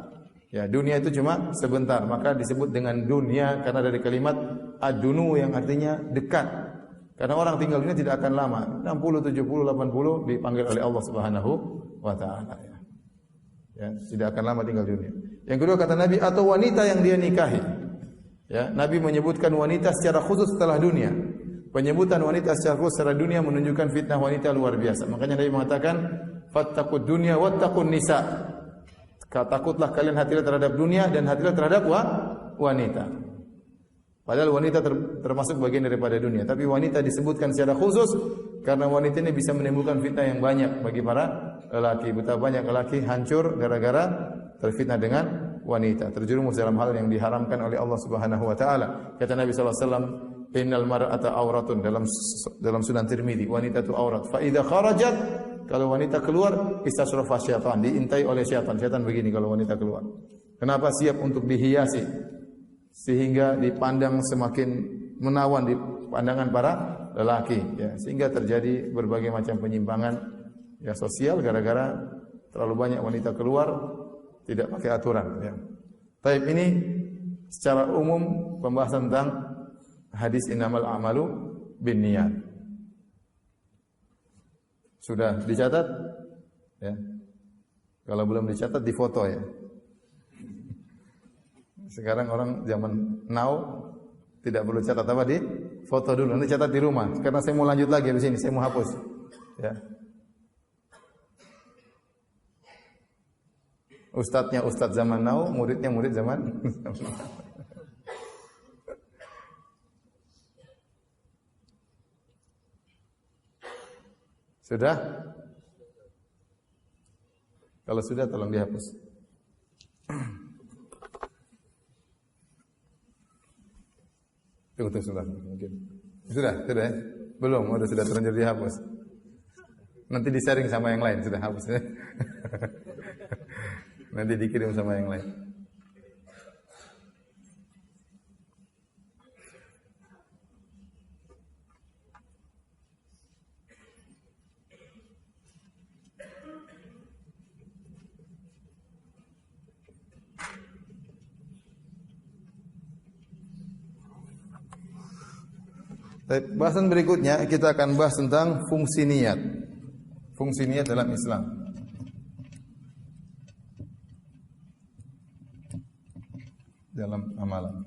Ya, dunia itu cuma sebentar. Maka disebut dengan dunia karena dari kalimat ad-dunu yang artinya dekat. Karena orang tinggal dunia tidak akan lama. 60, 70, 80 dipanggil oleh Allah Subhanahu wa taala, ya. Ya, tidak akan lama tinggal dunia. Yang kedua kata Nabi, atau wanita yang dia nikahi. Ya, Nabi menyebutkan wanita secara khusus setelah dunia. Penyebutan wanita secara khusus secara dunia menunjukkan fitnah wanita luar biasa. Makanya Nabi mengatakan, "Fattaqud dunya wattaqun nisa." Takutlah kalian hati-hati terhadap dunia dan hati-hati terhadap wanita. Padahal wanita termasuk bagian daripada dunia, tapi wanita disebutkan secara khusus karena wanita ini bisa menimbulkan fitnah yang banyak bagi para lelaki. Betapa banyak lelaki hancur gara-gara terfitnah dengan wanita, terjerumus dalam hal yang diharamkan oleh Allah Subhanahu wa taala. Kata Nabi sallallahu alaihi wasallam, "Innal mar'ata auratun," dalam Sunan Tirmizi, wanita itu aurat. Fa idza kharajat, kalau wanita keluar, istasrafa syaitan, diintai oleh syaitan. Syaitan begini kalau wanita keluar. Kenapa? Siap untuk dihiasi sehingga dipandang semakin menawan di pandangan para lelaki, ya, sehingga terjadi berbagai macam penyimpangan, ya, sosial gara-gara terlalu banyak wanita keluar tidak pakai aturan, ya. Taib, ini secara umum pembahasan tentang hadis innamal a'malu binniyat. Sudah dicatat? Ya. Kalau belum dicatat difoto, ya. Sekarang orang zaman now tidak perlu catat apa, di foto dulu, nanti catat di rumah. Karena saya mau lanjut lagi di sini, saya mau hapus. Ya. Ustadznya ustadz zaman now, muridnya murid zaman sudah? Kalau sudah tolong dihapus. Tunggu sebentar mungkin. Sudah ya? Belum, sudah terlanjur dihapus. Nanti di-sharing sama yang lain, sudah hapus ya. Nanti dikirim sama yang lain. Bahasan berikutnya kita akan bahas tentang fungsi niat. Fungsi niat dalam Islam. Dalam amalan.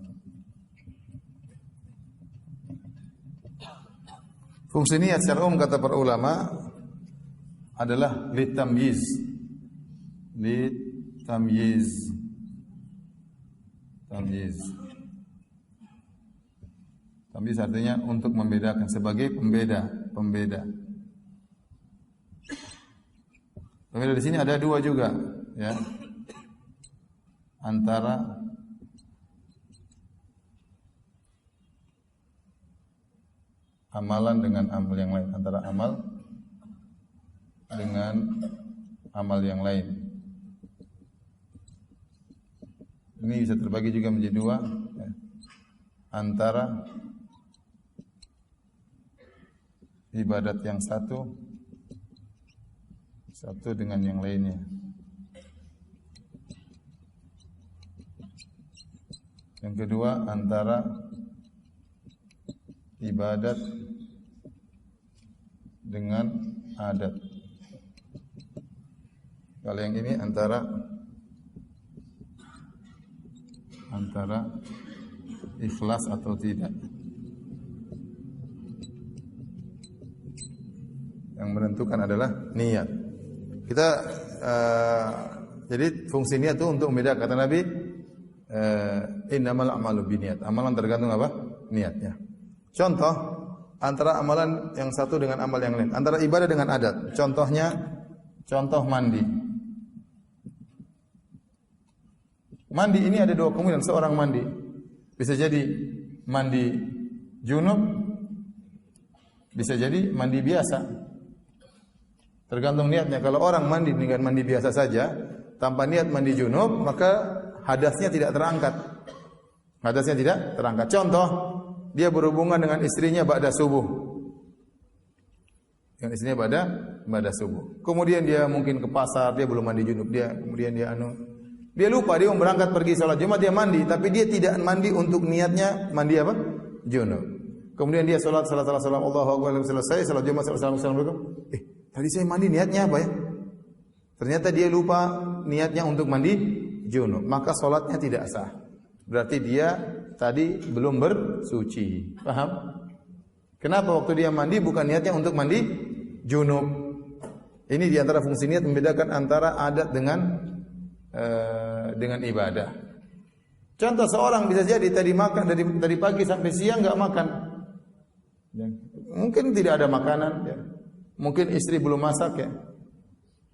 Fungsi niat secara umum kata para ulama adalah litamyiz. Litamyiz. Tamyiz. Tamyiz artinya untuk membedakan, sebagai pembeda. Pembeda di sini ada dua juga, ya. Antara amalan dengan amal yang lain, antara amal dengan amal yang lain. Ini bisa terbagi juga menjadi dua, ya. Antara ibadat yang satu dengan yang lainnya. Yang kedua, antara ibadat dengan adat. Kalau yang ini antara ikhlas atau tidak. Yang menentukan adalah niat. Kita jadi fungsi niat itu untuk membedakan. Kata Nabi, innamal a'malu binniyat. Amalan tergantung apa? Niatnya. Contoh antara amalan yang satu dengan amal yang lain, antara ibadah dengan adat. Contoh mandi. Mandi ini ada dua kemungkinan seorang mandi. Bisa jadi mandi junub, bisa jadi mandi biasa. Tergantung niatnya. Kalau orang mandi dengan mandi biasa saja, tanpa niat mandi junub, maka hadasnya tidak terangkat. Hadasnya tidak terangkat. Contoh, dia berhubungan dengan istrinya ba'da subuh. Dengan istrinya ba'da subuh. Kemudian dia mungkin ke pasar, dia belum mandi junub. Dia lupa, dia mau berangkat pergi salat Jumat, dia mandi, tapi dia tidak mandi untuk niatnya mandi apa? Junub. Kemudian dia salat Allahu Akbar, selesai salat Jumat, Assalamualaikum. Tadi saya mandi niatnya apa ya? Ternyata dia lupa niatnya untuk mandi junub, maka salatnya tidak sah. Berarti dia tadi belum bersuci. Paham? Kenapa waktu dia mandi bukan niatnya untuk mandi junub? Ini di antara fungsi niat membedakan antara adat dengan ibadah. Contoh seorang bisa jadi tadi makan dari pagi sampai siang enggak makan. Mungkin tidak ada makanan, ya. Mungkin istri belum masak, ya.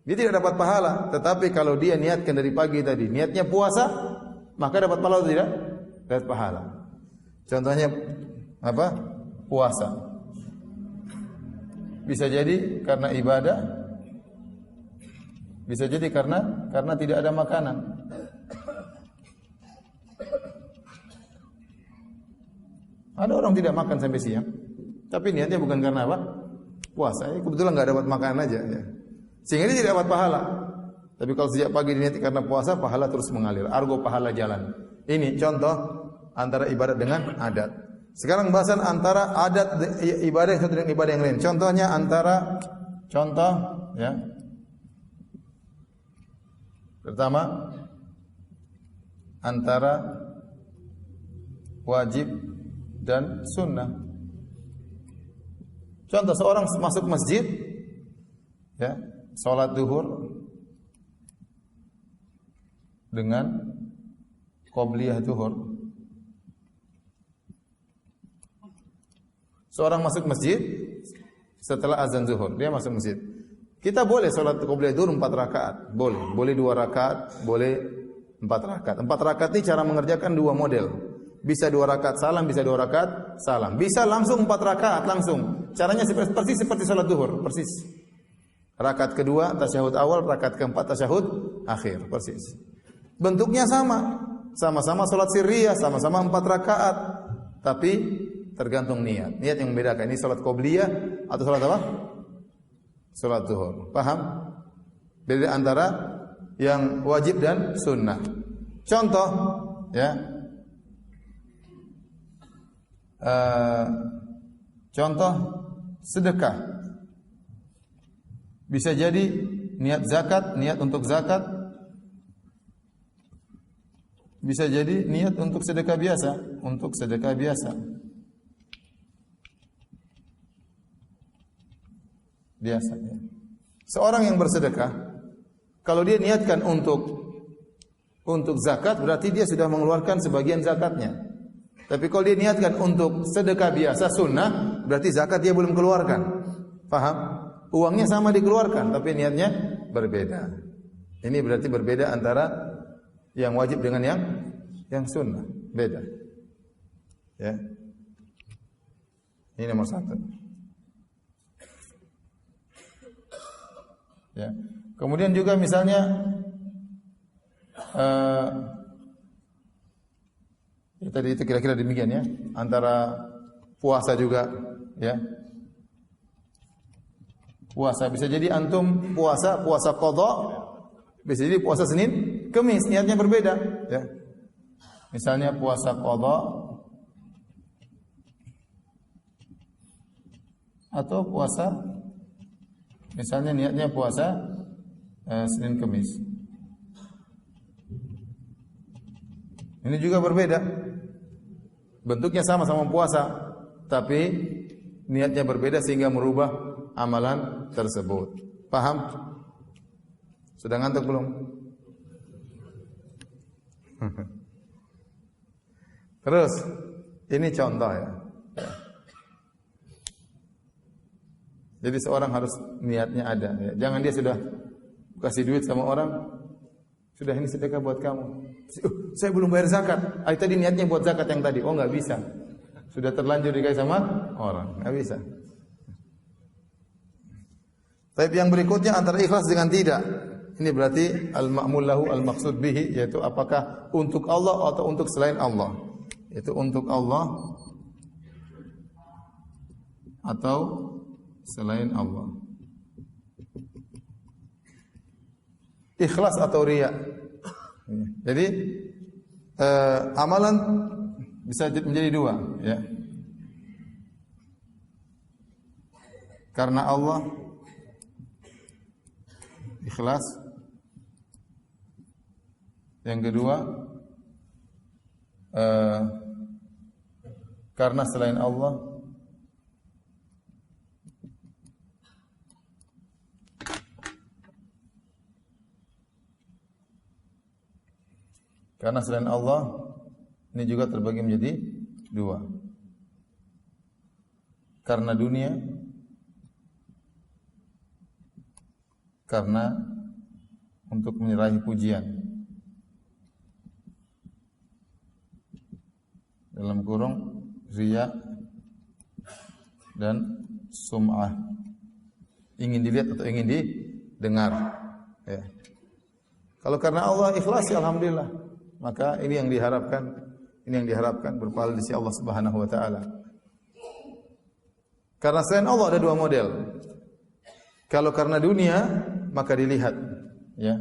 Dia tidak dapat pahala. Tetapi kalau dia niatkan dari pagi tadi, niatnya puasa, maka dapat pahala atau tidak? Dapat pahala. Contohnya apa? Puasa. Bisa jadi karena ibadah, bisa jadi karena tidak ada makanan. Ada orang tidak makan sampai siang, tapi niatnya bukan karena apa? Puasa. Kebetulan nggak dapat makanan aja, ya. Sehingga dia tidak dapat pahala. Tapi kalau sejak pagi diniati karena puasa, pahala terus mengalir. Argo pahala jalan. Ini contoh antara ibadat dengan adat. Sekarang bahasan antara adat ibadah yang satu dengan ibadah yang lain. Contohnya contoh, ya. Pertama, antara wajib dan sunnah. Contoh seorang masuk masjid, ya, salat zuhur dengan qobliyah zuhur. Seorang masuk masjid setelah azan zuhur, dia masuk masjid. Kita boleh salat qobliyah zuhur 4 rakaat, boleh. Boleh 2 rakaat, boleh 4 rakaat. 4 rakaat ini cara mengerjakan 2 model. Bisa 2 rakaat salam, bisa 2 rakaat salam. Bisa langsung 4 rakaat langsung. Caranya persis seperti salat zuhur, persis. Rakaat kedua tasyahud awal, rakaat keempat tasyahud akhir, persis. Bentuknya sama. Sama-sama salat sirriyah, sama-sama 4 rakaat. Tapi tergantung niat. Niat yang membedakan. Ini salat qobliyah atau salat apa? Salat zuhur. Paham? Beda antara yang wajib dan sunnah. Contoh, ya. Contoh sedekah. Bisa jadi niat zakat, niat untuk zakat. Bisa jadi niat untuk sedekah biasa, untuk sedekah biasa. Biasa ya. Seorang yang bersedekah, kalau dia niatkan untuk zakat, berarti dia sudah mengeluarkan sebagian zakatnya. Tapi kalau dia niatkan untuk sedekah biasa sunnah, berarti zakat dia belum keluarkan. Paham? Uangnya sama dikeluarkan, tapi niatnya berbeda. Ini berarti berbeda antara yang wajib dengan yang sunnah. Beda. Ya. Ini nomor 1. Ya. Kemudian juga misalnya ya, tadi itu kira-kira demikian ya. Antara puasa juga ya. Puasa bisa jadi antum puasa qadha, bisa jadi puasa Senin, Kamis, niatnya berbeda ya. Misalnya puasa qadha atau puasa misalnya niatnya puasa Senin Kamis. Ini juga berbeda. Bentuknya sama-sama puasa, tapi niatnya berbeda sehingga merubah amalan tersebut. Paham? Sudah ngantuk belum? Terus, ini contoh ya. Jadi seorang harus niatnya ada. Ya. Jangan dia sudah kasih duit sama orang, sudah ini sedekah buat kamu. Saya belum bayar zakat. Tadi niatnya buat zakat yang tadi. Oh, nggak bisa. Sudah terlanjur dikasih sama orang, nggak bisa. Tapi yang berikutnya antara ikhlas dengan tidak. Ini berarti al-ma'mul lahu al-maqsud bihi, yaitu apakah untuk Allah atau untuk selain Allah. Itu untuk Allah atau selain Allah. Ikhlas atau riya. Jadi amalan bisa menjadi 2 ya. Karena Allah ikhlas. Yang kedua karena selain Allah ini juga terbagi menjadi 2. Karena dunia, karena untuk menyerahi pujian. Dalam kurung riya dan sum'ah. Ingin dilihat atau ingin didengar. Ya. Kalau karena Allah ikhlas ya alhamdulillah. Maka ini yang diharapkan berpahala di sisi Allah Subhanahu wa taala. Karena selain Allah ada 2 model. Kalau karena dunia maka dilihat ya.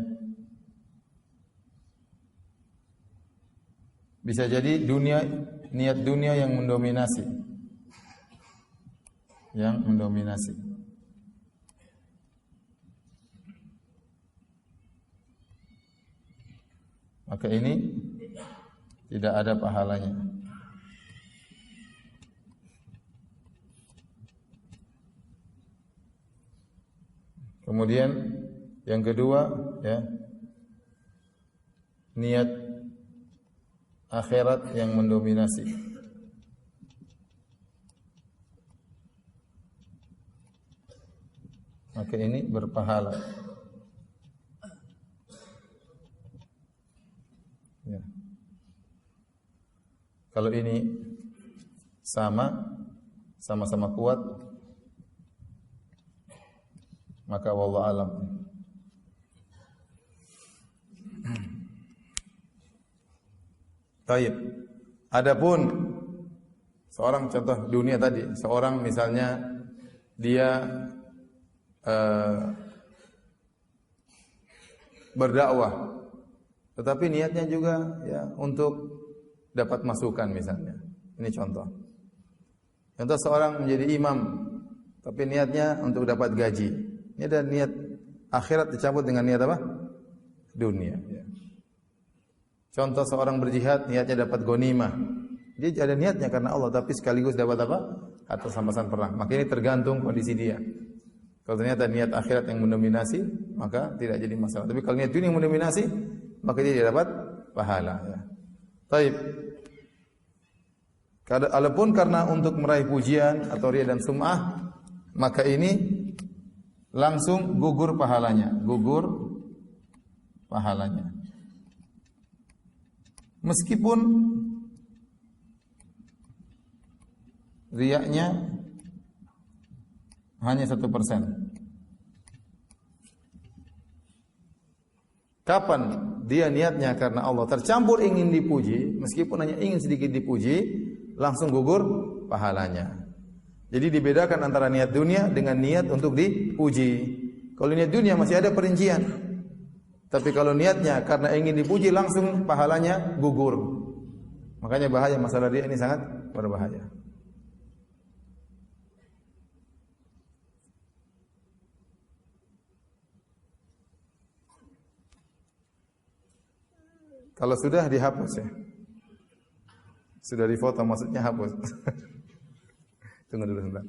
Bisa jadi niat dunia yang mendominasi. Maka ini tidak ada pahalanya. Kemudian yang kedua ya, niat akhirat yang mendominasi. maka ini berpahala. Ya. Kalau ini sama-sama kuat, maka wallahu alam. Taib. Adapun seorang contoh dunia tadi, seorang misalnya dia berdakwah, tetapi niatnya juga ya untuk dapat masukan misalnya. Ini contoh. Contoh seorang menjadi imam, tapi niatnya untuk dapat gaji. Ini ada niat akhirat dicampur dengan niat apa? Dunia. Ya. Contoh seorang berjihad, niatnya dapat ghanimah. Dia ada niatnya karena Allah, tapi sekaligus dapat apa? Atas rampasan perang. Maka ini tergantung kondisi dia. Kalau ternyata niat akhirat yang mendominasi, maka tidak jadi masalah. Tapi kalau niat dunia yang mendominasi, maka dia tidak dapat pahala. Ya. Taib. Adapun karena untuk meraih pujian atau riya dan sum'ah, maka ini langsung gugur pahalanya, gugur pahalanya. Meskipun riyaknya hanya 1%. Kapan dia niatnya karena Allah, tercampur ingin dipuji, meskipun hanya ingin sedikit dipuji, langsung gugur pahalanya. Jadi dibedakan antara niat dunia dengan niat untuk dipuji. Kalau niat dunia masih ada perincian. Tapi kalau niatnya karena ingin dipuji, langsung pahalanya gugur. Makanya bahaya, masalah riya ini sangat berbahaya. Kalau sudah dihapus ya. Sudah difoto maksudnya hapus. Tunggu dulu sebentar.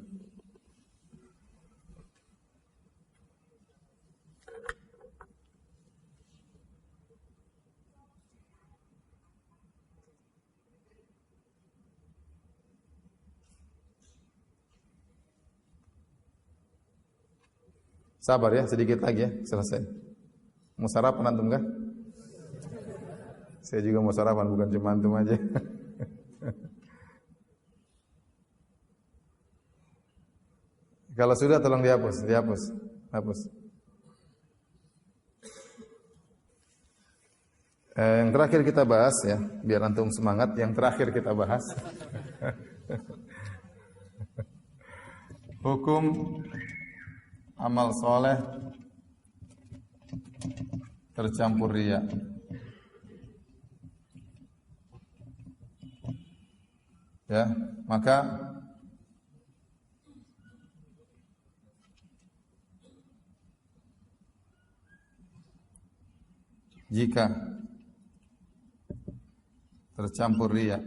Sabar ya, sedikit lagi ya, selesai. Mau sarapan antum kah? Saya juga mau sarapan, bukan cuma antum aja. Kalau sudah tolong dihapus, hapus. Yang terakhir kita bahas ya, biar antum semangat. Yang terakhir kita bahas hukum amal soleh tercampur riya. Ya, maka jika tercampur riya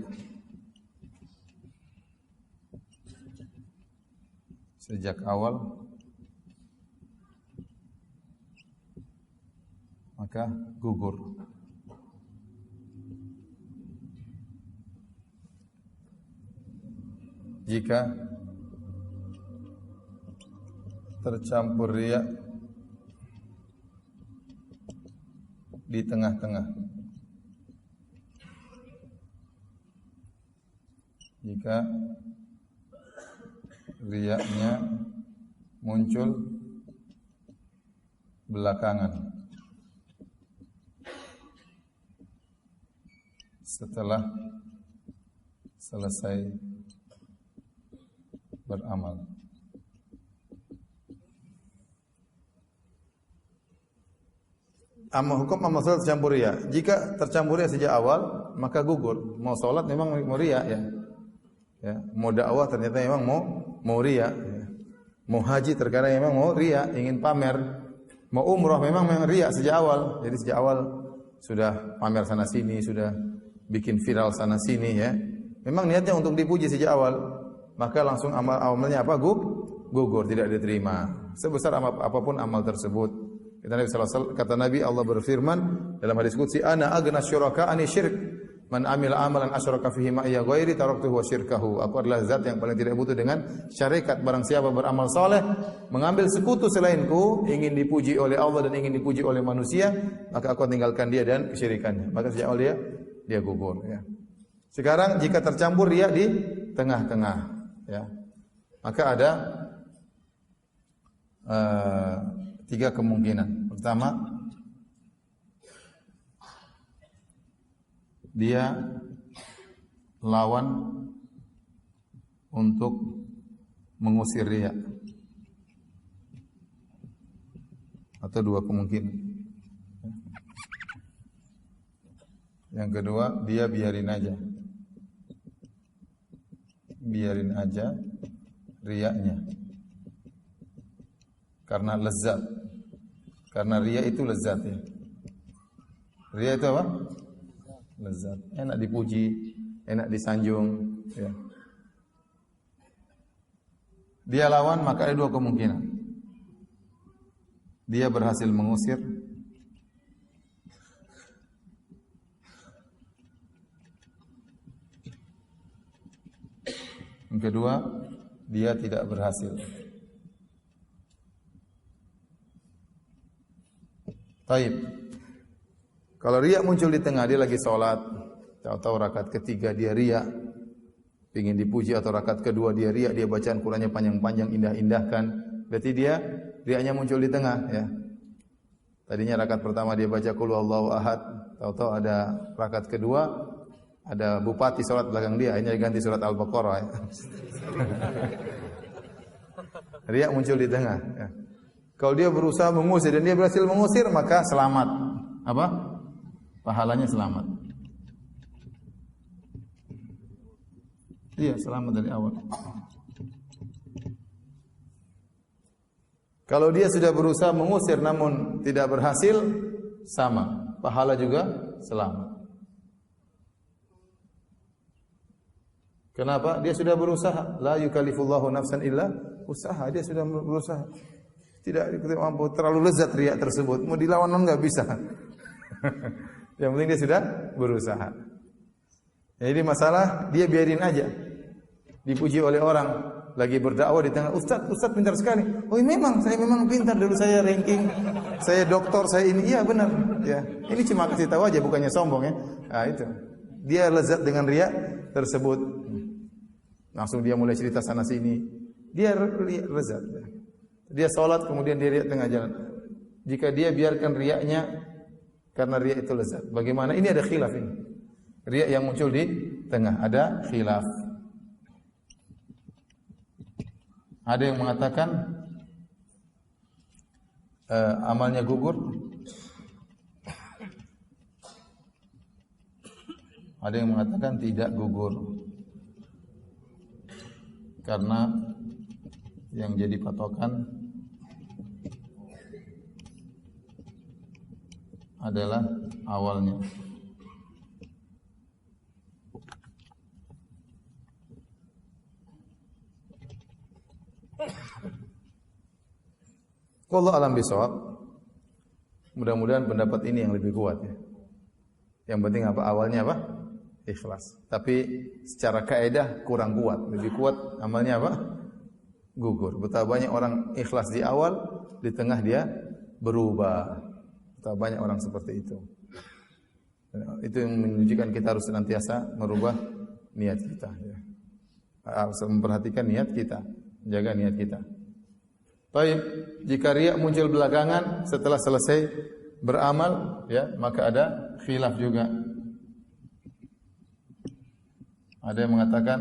sejak awal, maka gugur. Jika tercampur riya di tengah-tengah, jika riyanya muncul belakangan setelah selesai beramal. Hukum amal salat tercampur riya. Jika tercampur riya sejak awal, maka gugur. Mau salat memang mau riya ya. Ya, mau dakwah ternyata memang mau riya. Ya. Mau haji terkadang memang mau riya, ingin pamer. Mau umrah memang riya sejak awal. Jadi sejak awal sudah pamer sana sini, sudah bikin viral sana sini ya. Memang niatnya untuk dipuji sejak awal. Maka langsung amalnya apa? Gugur, tidak diterima. Sebesar apapun amal tersebut. Kata Nabi sallallahu alaihi wasallam, kata Nabi, Allah berfirman dalam hadis qudsi, "Ana aghna syuraka ani syirk." Man amila amalan asyraka fihi ma'iya ghairi taraktuhu wa syirkahu. Aku adalah zat yang paling tidak butuh dengan syarikat. Barang siapa beramal saleh mengambil sekutu selainku, ingin dipuji oleh Allah dan ingin dipuji oleh manusia, maka aku tinggalkan dia dan kesyirikannya. Maka sejak awal dia gugur ya. Sekarang jika tercampur riya di tengah-tengah ya. Maka ada tiga kemungkinan. Pertama, dia lawan untuk mengusir riya. Atau dua kemungkinan. Yang kedua, dia biarin aja. Biarin aja riyanya. Karena lezat. Karena riya itu lezat ya. Riya itu apa? Lezat. Enak dipuji, enak disanjung ya. Dia lawan, maka ada dua kemungkinan. Dia berhasil mengusir, yang kedua, dia tidak berhasil. Taib. Kalau riya muncul di tengah, dia lagi sholat, tahu-tahu rakaat ketiga dia riya, ingin dipuji, atau rakaat kedua dia riya, dia bacaan Qur'annya panjang-panjang, indah-indahkan, berarti dia riyanya muncul di tengah ya. Tadinya rakaat pertama dia baca Qul huwallahu ahad, tahu-tahu ada rakaat kedua ada bupati sholat belakang dia, akhirnya diganti surat Al-Baqarah ya. Riya muncul di tengah ya. Kalau dia berusaha mengusir dan dia berhasil mengusir, maka selamat. Apa? Pahalanya selamat. Iya, selamat dari awal. Kalau dia sudah berusaha mengusir namun tidak berhasil, sama. Pahala juga selamat. Kenapa? Dia sudah berusaha. La yukallifullahu nafsan illa usaha. Dia sudah berusaha. Tidak mampu, terlalu lezat riya tersebut. Mau dilawan enggak bisa. Yang penting dia sudah berusaha. Jadi masalah dia biarin aja. Dipuji oleh orang, lagi berdakwah di tengah, Ustaz pintar sekali. Oh memang, saya memang pintar, dulu saya ranking, saya doktor, saya ini. Iya benar. Ya. Ini cuma kasih tahu aja, bukannya sombong ya. Nah itu. Dia lezat dengan riya tersebut. Langsung dia mulai cerita sana sini. Dia lezat. Dia sholat kemudian dia riya tengah jalan. Jika dia biarkan riyanya, karena riya itu lezat. Bagaimana? Ini ada khilaf ini. Riya yang muncul di tengah, ada khilaf. Ada yang mengatakan amalnya gugur. Ada yang mengatakan tidak gugur. Karena yang jadi patokan adalah awalnya. Wallahu a'lam bishawab. Mudah-mudahan pendapat ini yang lebih kuat ya. Yang penting apa? Awalnya apa? Ikhlas. Tapi secara kaidah kurang kuat. Lebih kuat amalnya apa? Gugur. Betapa banyak orang ikhlas di awal, di tengah dia berubah. Betapa banyak orang seperti itu. Itu yang menunjukkan kita harus senantiasa merubah niat kita ya. Harus memperhatikan niat kita, jaga niat kita. Baik, jika riya muncul belakangan setelah selesai beramal ya, maka ada khilaf juga. Ada yang mengatakan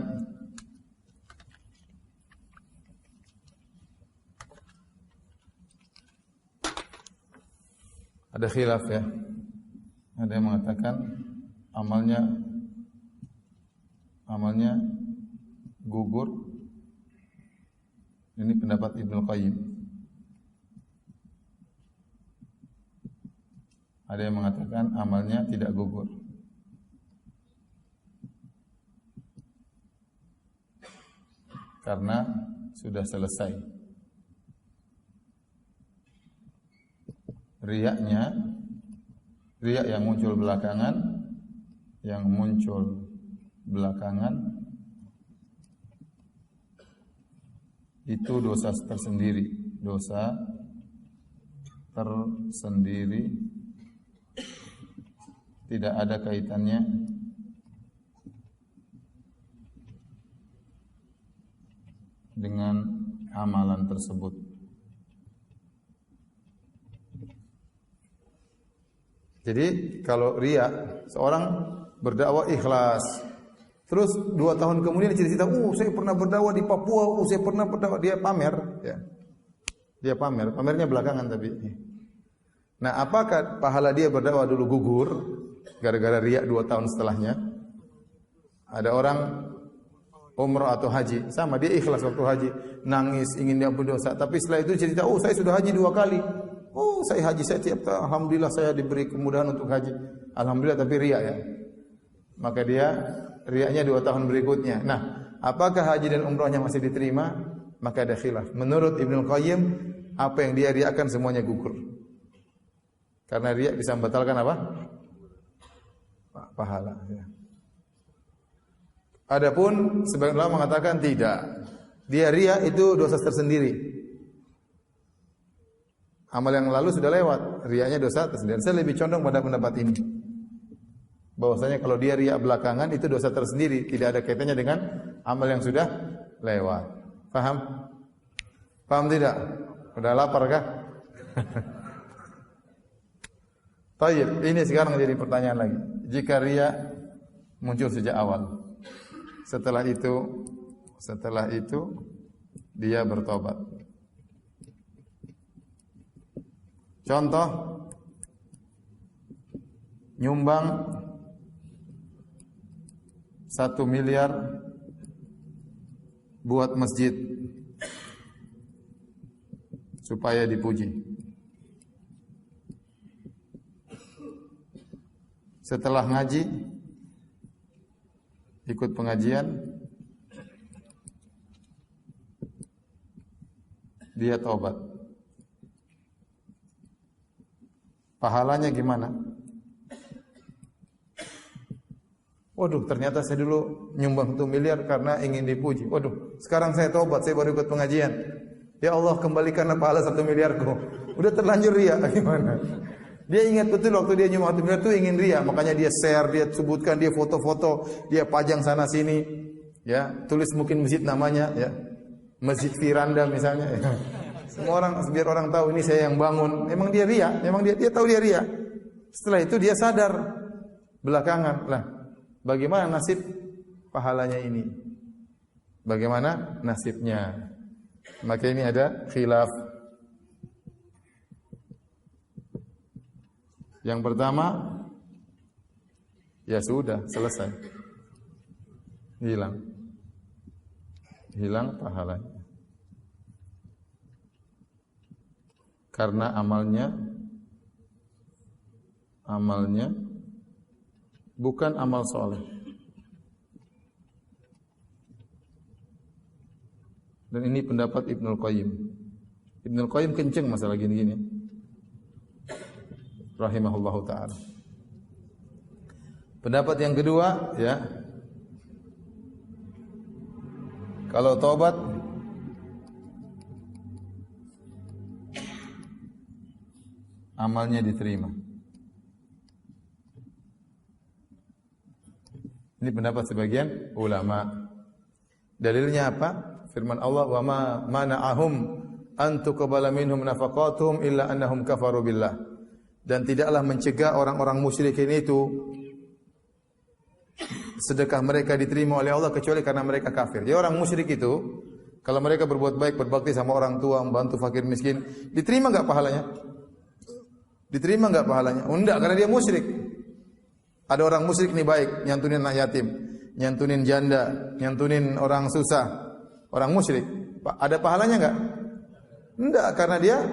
ada khilaf ya. Ada yang mengatakan amalnya gugur. Ini pendapat Ibnu Qayyim. Ada yang mengatakan amalnya tidak gugur. Karena sudah selesai. Riya yang muncul belakangan yang muncul belakangan itu dosa tersendiri, tidak ada kaitannya dengan amalan tersebut. Jadi kalau riya, seorang berdakwah ikhlas, terus 2 tahun kemudian cerita, saya pernah berdakwah di Papua, saya pernah berdakwah, dia pamer, ya. Dia pamernya belakangan tapi. Nah, apakah pahala dia berdakwah dulu gugur gara-gara riya 2 tahun setelahnya? Ada orang umrah atau haji, sama dia ikhlas waktu haji, nangis ingin diampuni dosa, tapi setelah itu cerita, saya sudah haji 2 kali. Saya haji saya tiap tahun, alhamdulillah saya diberi kemudahan untuk haji. Alhamdulillah, tapi riya ya. Maka dia riyanya 2 tahun berikutnya. Nah, apakah haji dan umrahnya masih diterima? Maka ada khilaf. Menurut Ibnu Qayyim, apa yang dia riakan semuanya gugur. Karena riya bisa membatalkan apa? Pahala. Ya. Adapun sebagian ulama mengatakan tidak. Dia riya itu dosa tersendiri. Amal yang lalu sudah lewat, riyanya dosa tersendiri. Saya lebih condong pada pendapat ini. Bahwasanya kalau dia riya belakangan itu dosa tersendiri, tidak ada kaitannya dengan amal yang sudah lewat. Paham? Paham tidak? Udah lapar kah? Baik, ini sekarang jadi pertanyaan lagi. Jika riya muncul sejak awal, setelah itu dia bertobat. Contoh, nyumbang 1 miliar buat masjid supaya dipuji. Setelah ngaji, ikut pengajian, dia taubat. Pahalanya gimana? Waduh, ternyata saya dulu nyumbang 1 miliar karena ingin dipuji. Waduh, sekarang saya taubat, saya baru ikut pengajian. Ya Allah, kembalikanlah pahala 1 miliarku. Udah terlanjur riya, gimana? Dia ingat betul waktu dia nyumbang 1 miliar itu ingin riya, makanya dia share, dia sebutkan, dia foto-foto, dia pajang sana sini, ya, tulis mungkin masjid namanya, ya, Masjid Firanda misalnya. Ya. Semua orang, biar orang tahu ini saya yang bangun. Memang dia riya, memang dia tahu dia riya. Setelah itu dia sadar belakangan, lah, bagaimana nasib pahalanya ini? Bagaimana nasibnya? Maka ini ada khilaf. Yang pertama, ya sudah, selesai. Hilang pahalanya. Karena amalnya bukan amal soleh. Dan ini pendapat Ibnu Qayyim. Ibnu Qayyim kenceng masalah gini-gini. Rahimahullahu ta'ala. Pendapat yang kedua, ya, kalau taubat amalnya diterima. Ini pendapat sebagian ulama. Dalilnya apa? Firman Allah, "Wa ma mana'ahum an tuqbala minhum nafaqatuhum illa annahum kafaru billah." Dan tidaklah mencegah orang-orang musyrikin itu sedekah mereka diterima oleh Allah kecuali karena mereka kafir. Ya, orang musyrik itu kalau mereka berbuat baik, berbakti sama orang tua, membantu fakir miskin, diterima enggak pahalanya? Diterima enggak pahalanya? Enggak, karena dia musyrik. Ada orang musyrik nih baik, nyantunin anak yatim, nyantunin janda, nyantunin orang susah. Orang musyrik, ada pahalanya enggak? Enggak, karena dia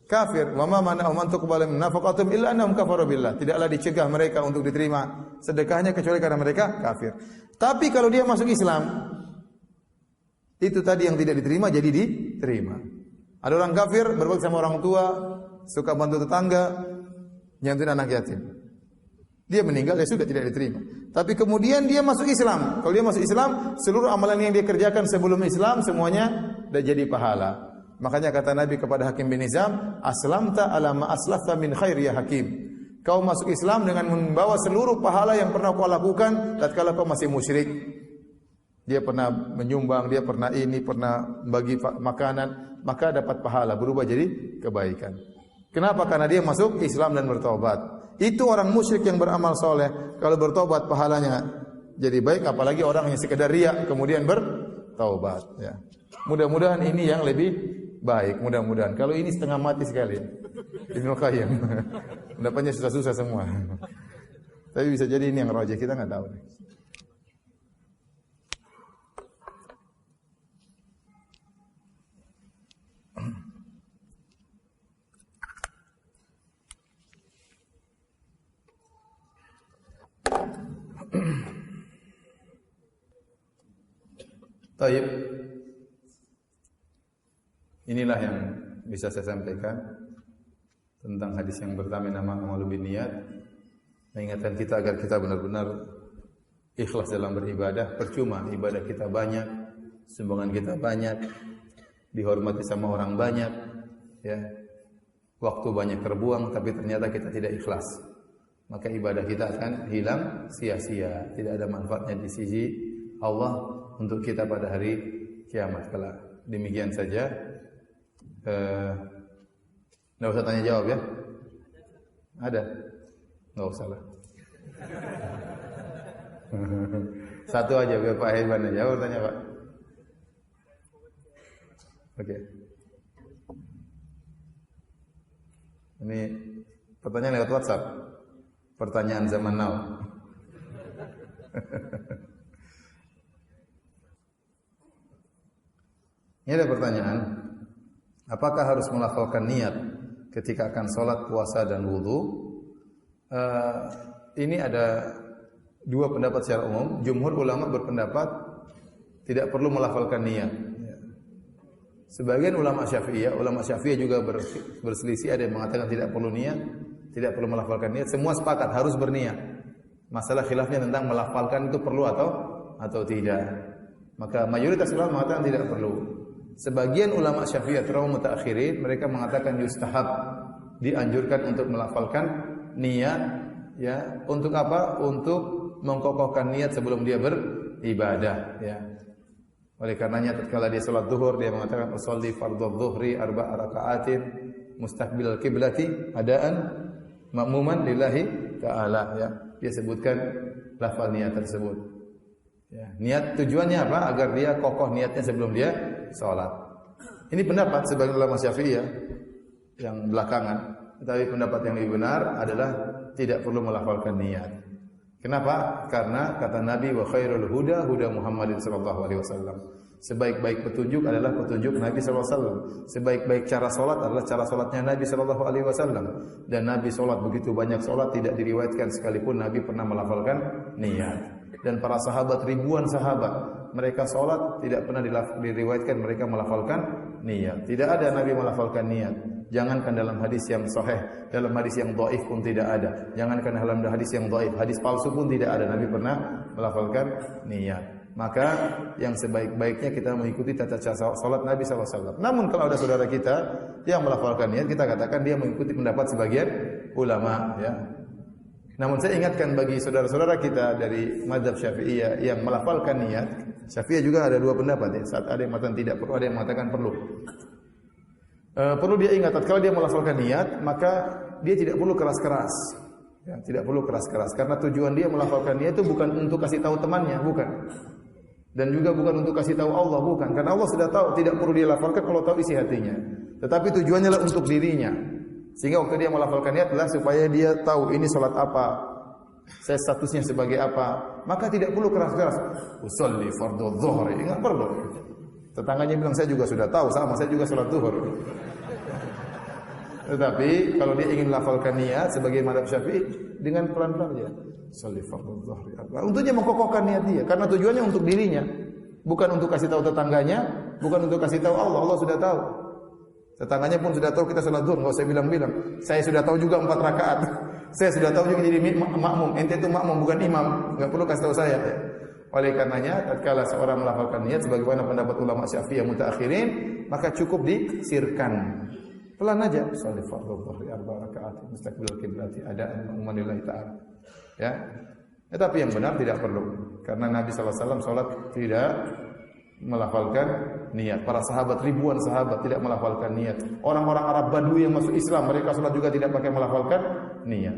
kafir. Wa ma mana'ahum an tuqbala minhum nafaqatuhum illa annahum kafaru billah. Tidaklah dicegah mereka untuk diterima sedekahnya kecuali karena mereka kafir. Tapi kalau dia masuk Islam, itu tadi yang tidak diterima jadi diterima. Ada orang kafir berbakti sama orang tua, suka bantu tetangga, nyantuin anak yatim. Dia meninggal ya sudah tidak diterima. Tapi kemudian dia masuk Islam. Kalau dia masuk Islam, seluruh amalan yang dia kerjakan sebelum Islam semuanya sudah jadi pahala. Makanya kata Nabi kepada Hakim bin Hizam, "Aslamta ala ma aslafta min khair ya Hakim." Kau masuk Islam dengan membawa seluruh pahala yang pernah kau lakukan tatkala kau masih musyrik. Dia pernah menyumbang, dia pernah ini, pernah bagi makanan, maka dapat pahala berubah jadi kebaikan. Kenapa? Karena dia masuk Islam dan bertobat. Itu orang musyrik yang beramal soleh. Kalau bertobat pahalanya jadi baik, apalagi orang yang sekedar riya kemudian bertobat. Ya. Mudah-mudahan ini yang lebih baik. Mudah-mudahan. Kalau ini setengah mati sekali. Ibnu Qayyim. Pendapatnya susah-susah semua. Tapi bisa jadi ini yang rajih, kita nggak tahu. Taib. Inilah yang bisa saya sampaikan tentang hadis yang pertama nama amalu binniyat, mengingatkan kita agar kita benar-benar ikhlas dalam beribadah. Percuma ibadah kita banyak, sumbangan kita banyak, dihormati sama orang banyak, ya. Waktu banyak terbuang tapi ternyata kita tidak ikhlas. Maka ibadah kita akan hilang sia-sia, tidak ada manfaatnya di sisi Allah untuk kita pada hari kiamat kelak. Demikian saja. Nggak usah tanya jawab ya. Ada? Nggak usah lah. Satu aja biar Pak Heban aja. Jawab tanya Pak. Oke. Ini pertanyaan lewat WhatsApp. Pertanyaan zaman now. Ini ada pertanyaan, apakah harus melafalkan niat ketika akan sholat, puasa dan wudu? Ini ada dua pendapat secara umum. Jumhur ulama berpendapat tidak perlu melafalkan niat. Sebagian ulama Syafi'iyah juga berselisih, ada yang mengatakan tidak perlu niat, tidak perlu melafalkan niat. Semua sepakat harus berniat. Masalah khilafnya tentang melafalkan itu perlu atau tidak. Maka mayoritas ulama mengatakan tidak perlu. Sebagian ulama Syafi'iyah terutama mutaakhirin mereka mengatakan yustahab, dianjurkan untuk melafalkan niat, ya. Untuk apa? Untuk mengkokohkan niat sebelum dia beribadah, ya. Oleh karenanya tatkala dia salat zuhur dia mengatakan usolli fardhu dzuhri arba'a raka'atin mustaqbilal qiblati adaan ma'muman lillahi ta'ala, ya. Dia sebutkan lafal niat tersebut. Ya, niat tujuannya apa? Agar dia kokoh niatnya sebelum dia salat. Ini pendapat sebagian ulama Syafi'iyah yang belakangan, tetapi pendapat yang lebih benar adalah tidak perlu melafalkan niat. Kenapa? Karena kata Nabi wa khairul huda huda Muhammadin sallallahu alaihi wasallam. Sebaik-baik petunjuk adalah petunjuk Nabi sallallahu alaihi wasallam. Sebaik-baik cara salat adalah cara salatnya Nabi sallallahu alaihi wasallam. Dan Nabi salat begitu banyak salat tidak diriwayatkan sekalipun Nabi pernah melafalkan niat. Dan para sahabat, ribuan sahabat, mereka salat tidak pernah diriwayatkan mereka melafalkan niat. Tidak ada Nabi melafalkan niat. Jangankan dalam hadis yang sahih, dalam hadis yang dhaif pun tidak ada. Jangankan dalam hadis yang dhaif, hadis palsu pun tidak ada Nabi pernah melafalkan niat. Maka yang sebaik-baiknya kita mengikuti tata cara salat Nabi sallallahu alaihi wasallam. Namun kalau ada saudara kita yang melafalkan niat, kita katakan dia mengikuti pendapat sebagian ulama, ya. Namun saya ingatkan bagi saudara-saudara kita dari mazhab Syafi'iyah yang melafalkan niat, Syafi'iyah juga ada dua pendapat, ya. Saat ada yang mengatakan tidak perlu, ada yang mengatakan perlu. Perlu dia ingat, kalau dia melafalkan niat, maka dia tidak perlu keras-keras. Ya, tidak perlu keras-keras karena tujuan dia melafalkan niat itu bukan untuk kasih tahu temannya, bukan. Dan juga bukan untuk kasih tahu Allah, bukan. Karena Allah sudah tahu, tidak perlu dia lafalkan kalau tahu isi hatinya. Tetapi tujuannya adalah untuk dirinya. Sehingga waktu dia melafalkan niat adalah supaya dia tahu ini salat apa, saya statusnya sebagai apa. Maka tidak perlu keras-keras. Usolli fardhu dhuhri, enggak perlu. Tetangganya bilang saya juga sudah tahu, sama saya juga salat zuhur. Tetapi kalau dia ingin melafalkan niat sebagai mazhab Syafi'i dengan pelan-pelan saja. Usolli fardhu dhuhri. Untuknya mengkokohkan niat dia karena tujuannya untuk dirinya, bukan untuk kasih tahu tetangganya, bukan untuk kasih tahu Allah. Allah sudah tahu. Tetangganya pun sudah tahu kita salat zuhur, enggak usah bilang-bilang. Saya sudah tahu juga 4 rakaat. Saya sudah tahu juga jadi makmum. Ente itu makmum bukan imam. Enggak perlu kasih tahu saya. Oleh karenanya, tatkala seorang melafalkan niat sebagaimana pendapat ulama Syafi'iyah mutaakhirin, maka cukup disirkan. Pelan aja. Shalli fardhu dhuhri 4 rakaat mustaqbilal qiblati adaan lillahi ta'ala. Ya. Tetapi yang benar tidak perlu. Karena Nabi sallallahu alaihi wasallam salat tidak melafalkan niat. Para sahabat, ribuan sahabat tidak melafalkan niat. Orang-orang Arab Badui yang masuk Islam, mereka salat juga tidak pakai melafalkan niat.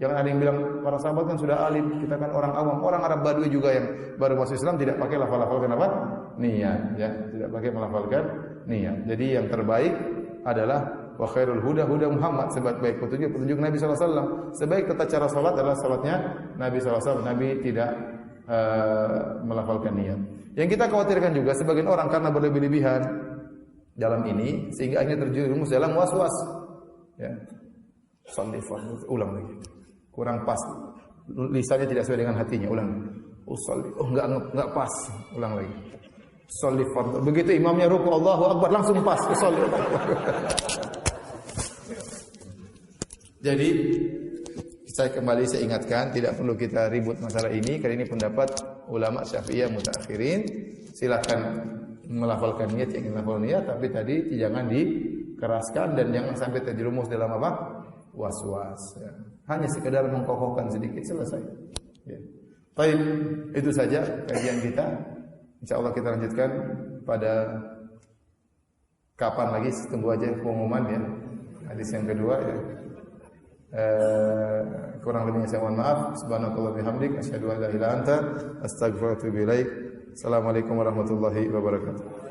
Jangan ada yang bilang para sahabat kan sudah alim, kita kan orang awam. Orang Arab Badui juga yang baru masuk Islam tidak pakai lafalkan apa? Niat, ya, tidak pakai melafalkan niat. Jadi yang terbaik adalah wa khairul huda huda Muhammad, sebaik petunjuk Nabi sallallahu alaihi wasallam. Sebaik tata cara salat adalah salatnya Nabi sallallahu alaihi wasallam. Nabi tidak melafalkan niat. Yang kita khawatirkan juga sebagian orang karena berlebih-lebihan dalam ini sehingga akhirnya terjerumus dalam was-was. Ya. Shalli fardhu, ulang lagi. Kurang pas. Lisannya tidak sesuai dengan hatinya, ulang. Enggak pas, ulang lagi. Shalli fardhu. Begitu imamnya ruku Allahu Akbar langsung pas. Shalli. Jadi saya ingatkan, tidak perlu kita ribut masalah ini karena ini pendapat ulama Syafi'iyah mutaakhirin. Silakan melafalkan niat yang ingin melafalkan niat, tapi tadi jangan dikeraskan dan jangan sampai terjerumus dalam apa? Was-was. Ya. Hanya sekedar mengkokohkan sedikit, selesai. Ya. Baik, itu saja kajian kita. Insyaallah kita lanjutkan pada kapan lagi, tunggu aja pengumuman ya. Hadis yang kedua ya. Kurang lebihnya saya mohon maaf. Subhanakallah bihamdik asyhadu an la ilaha illa anta astaghfiruka wa atubu ilaik. Assalamualaikum warahmatullahi wabarakatuh.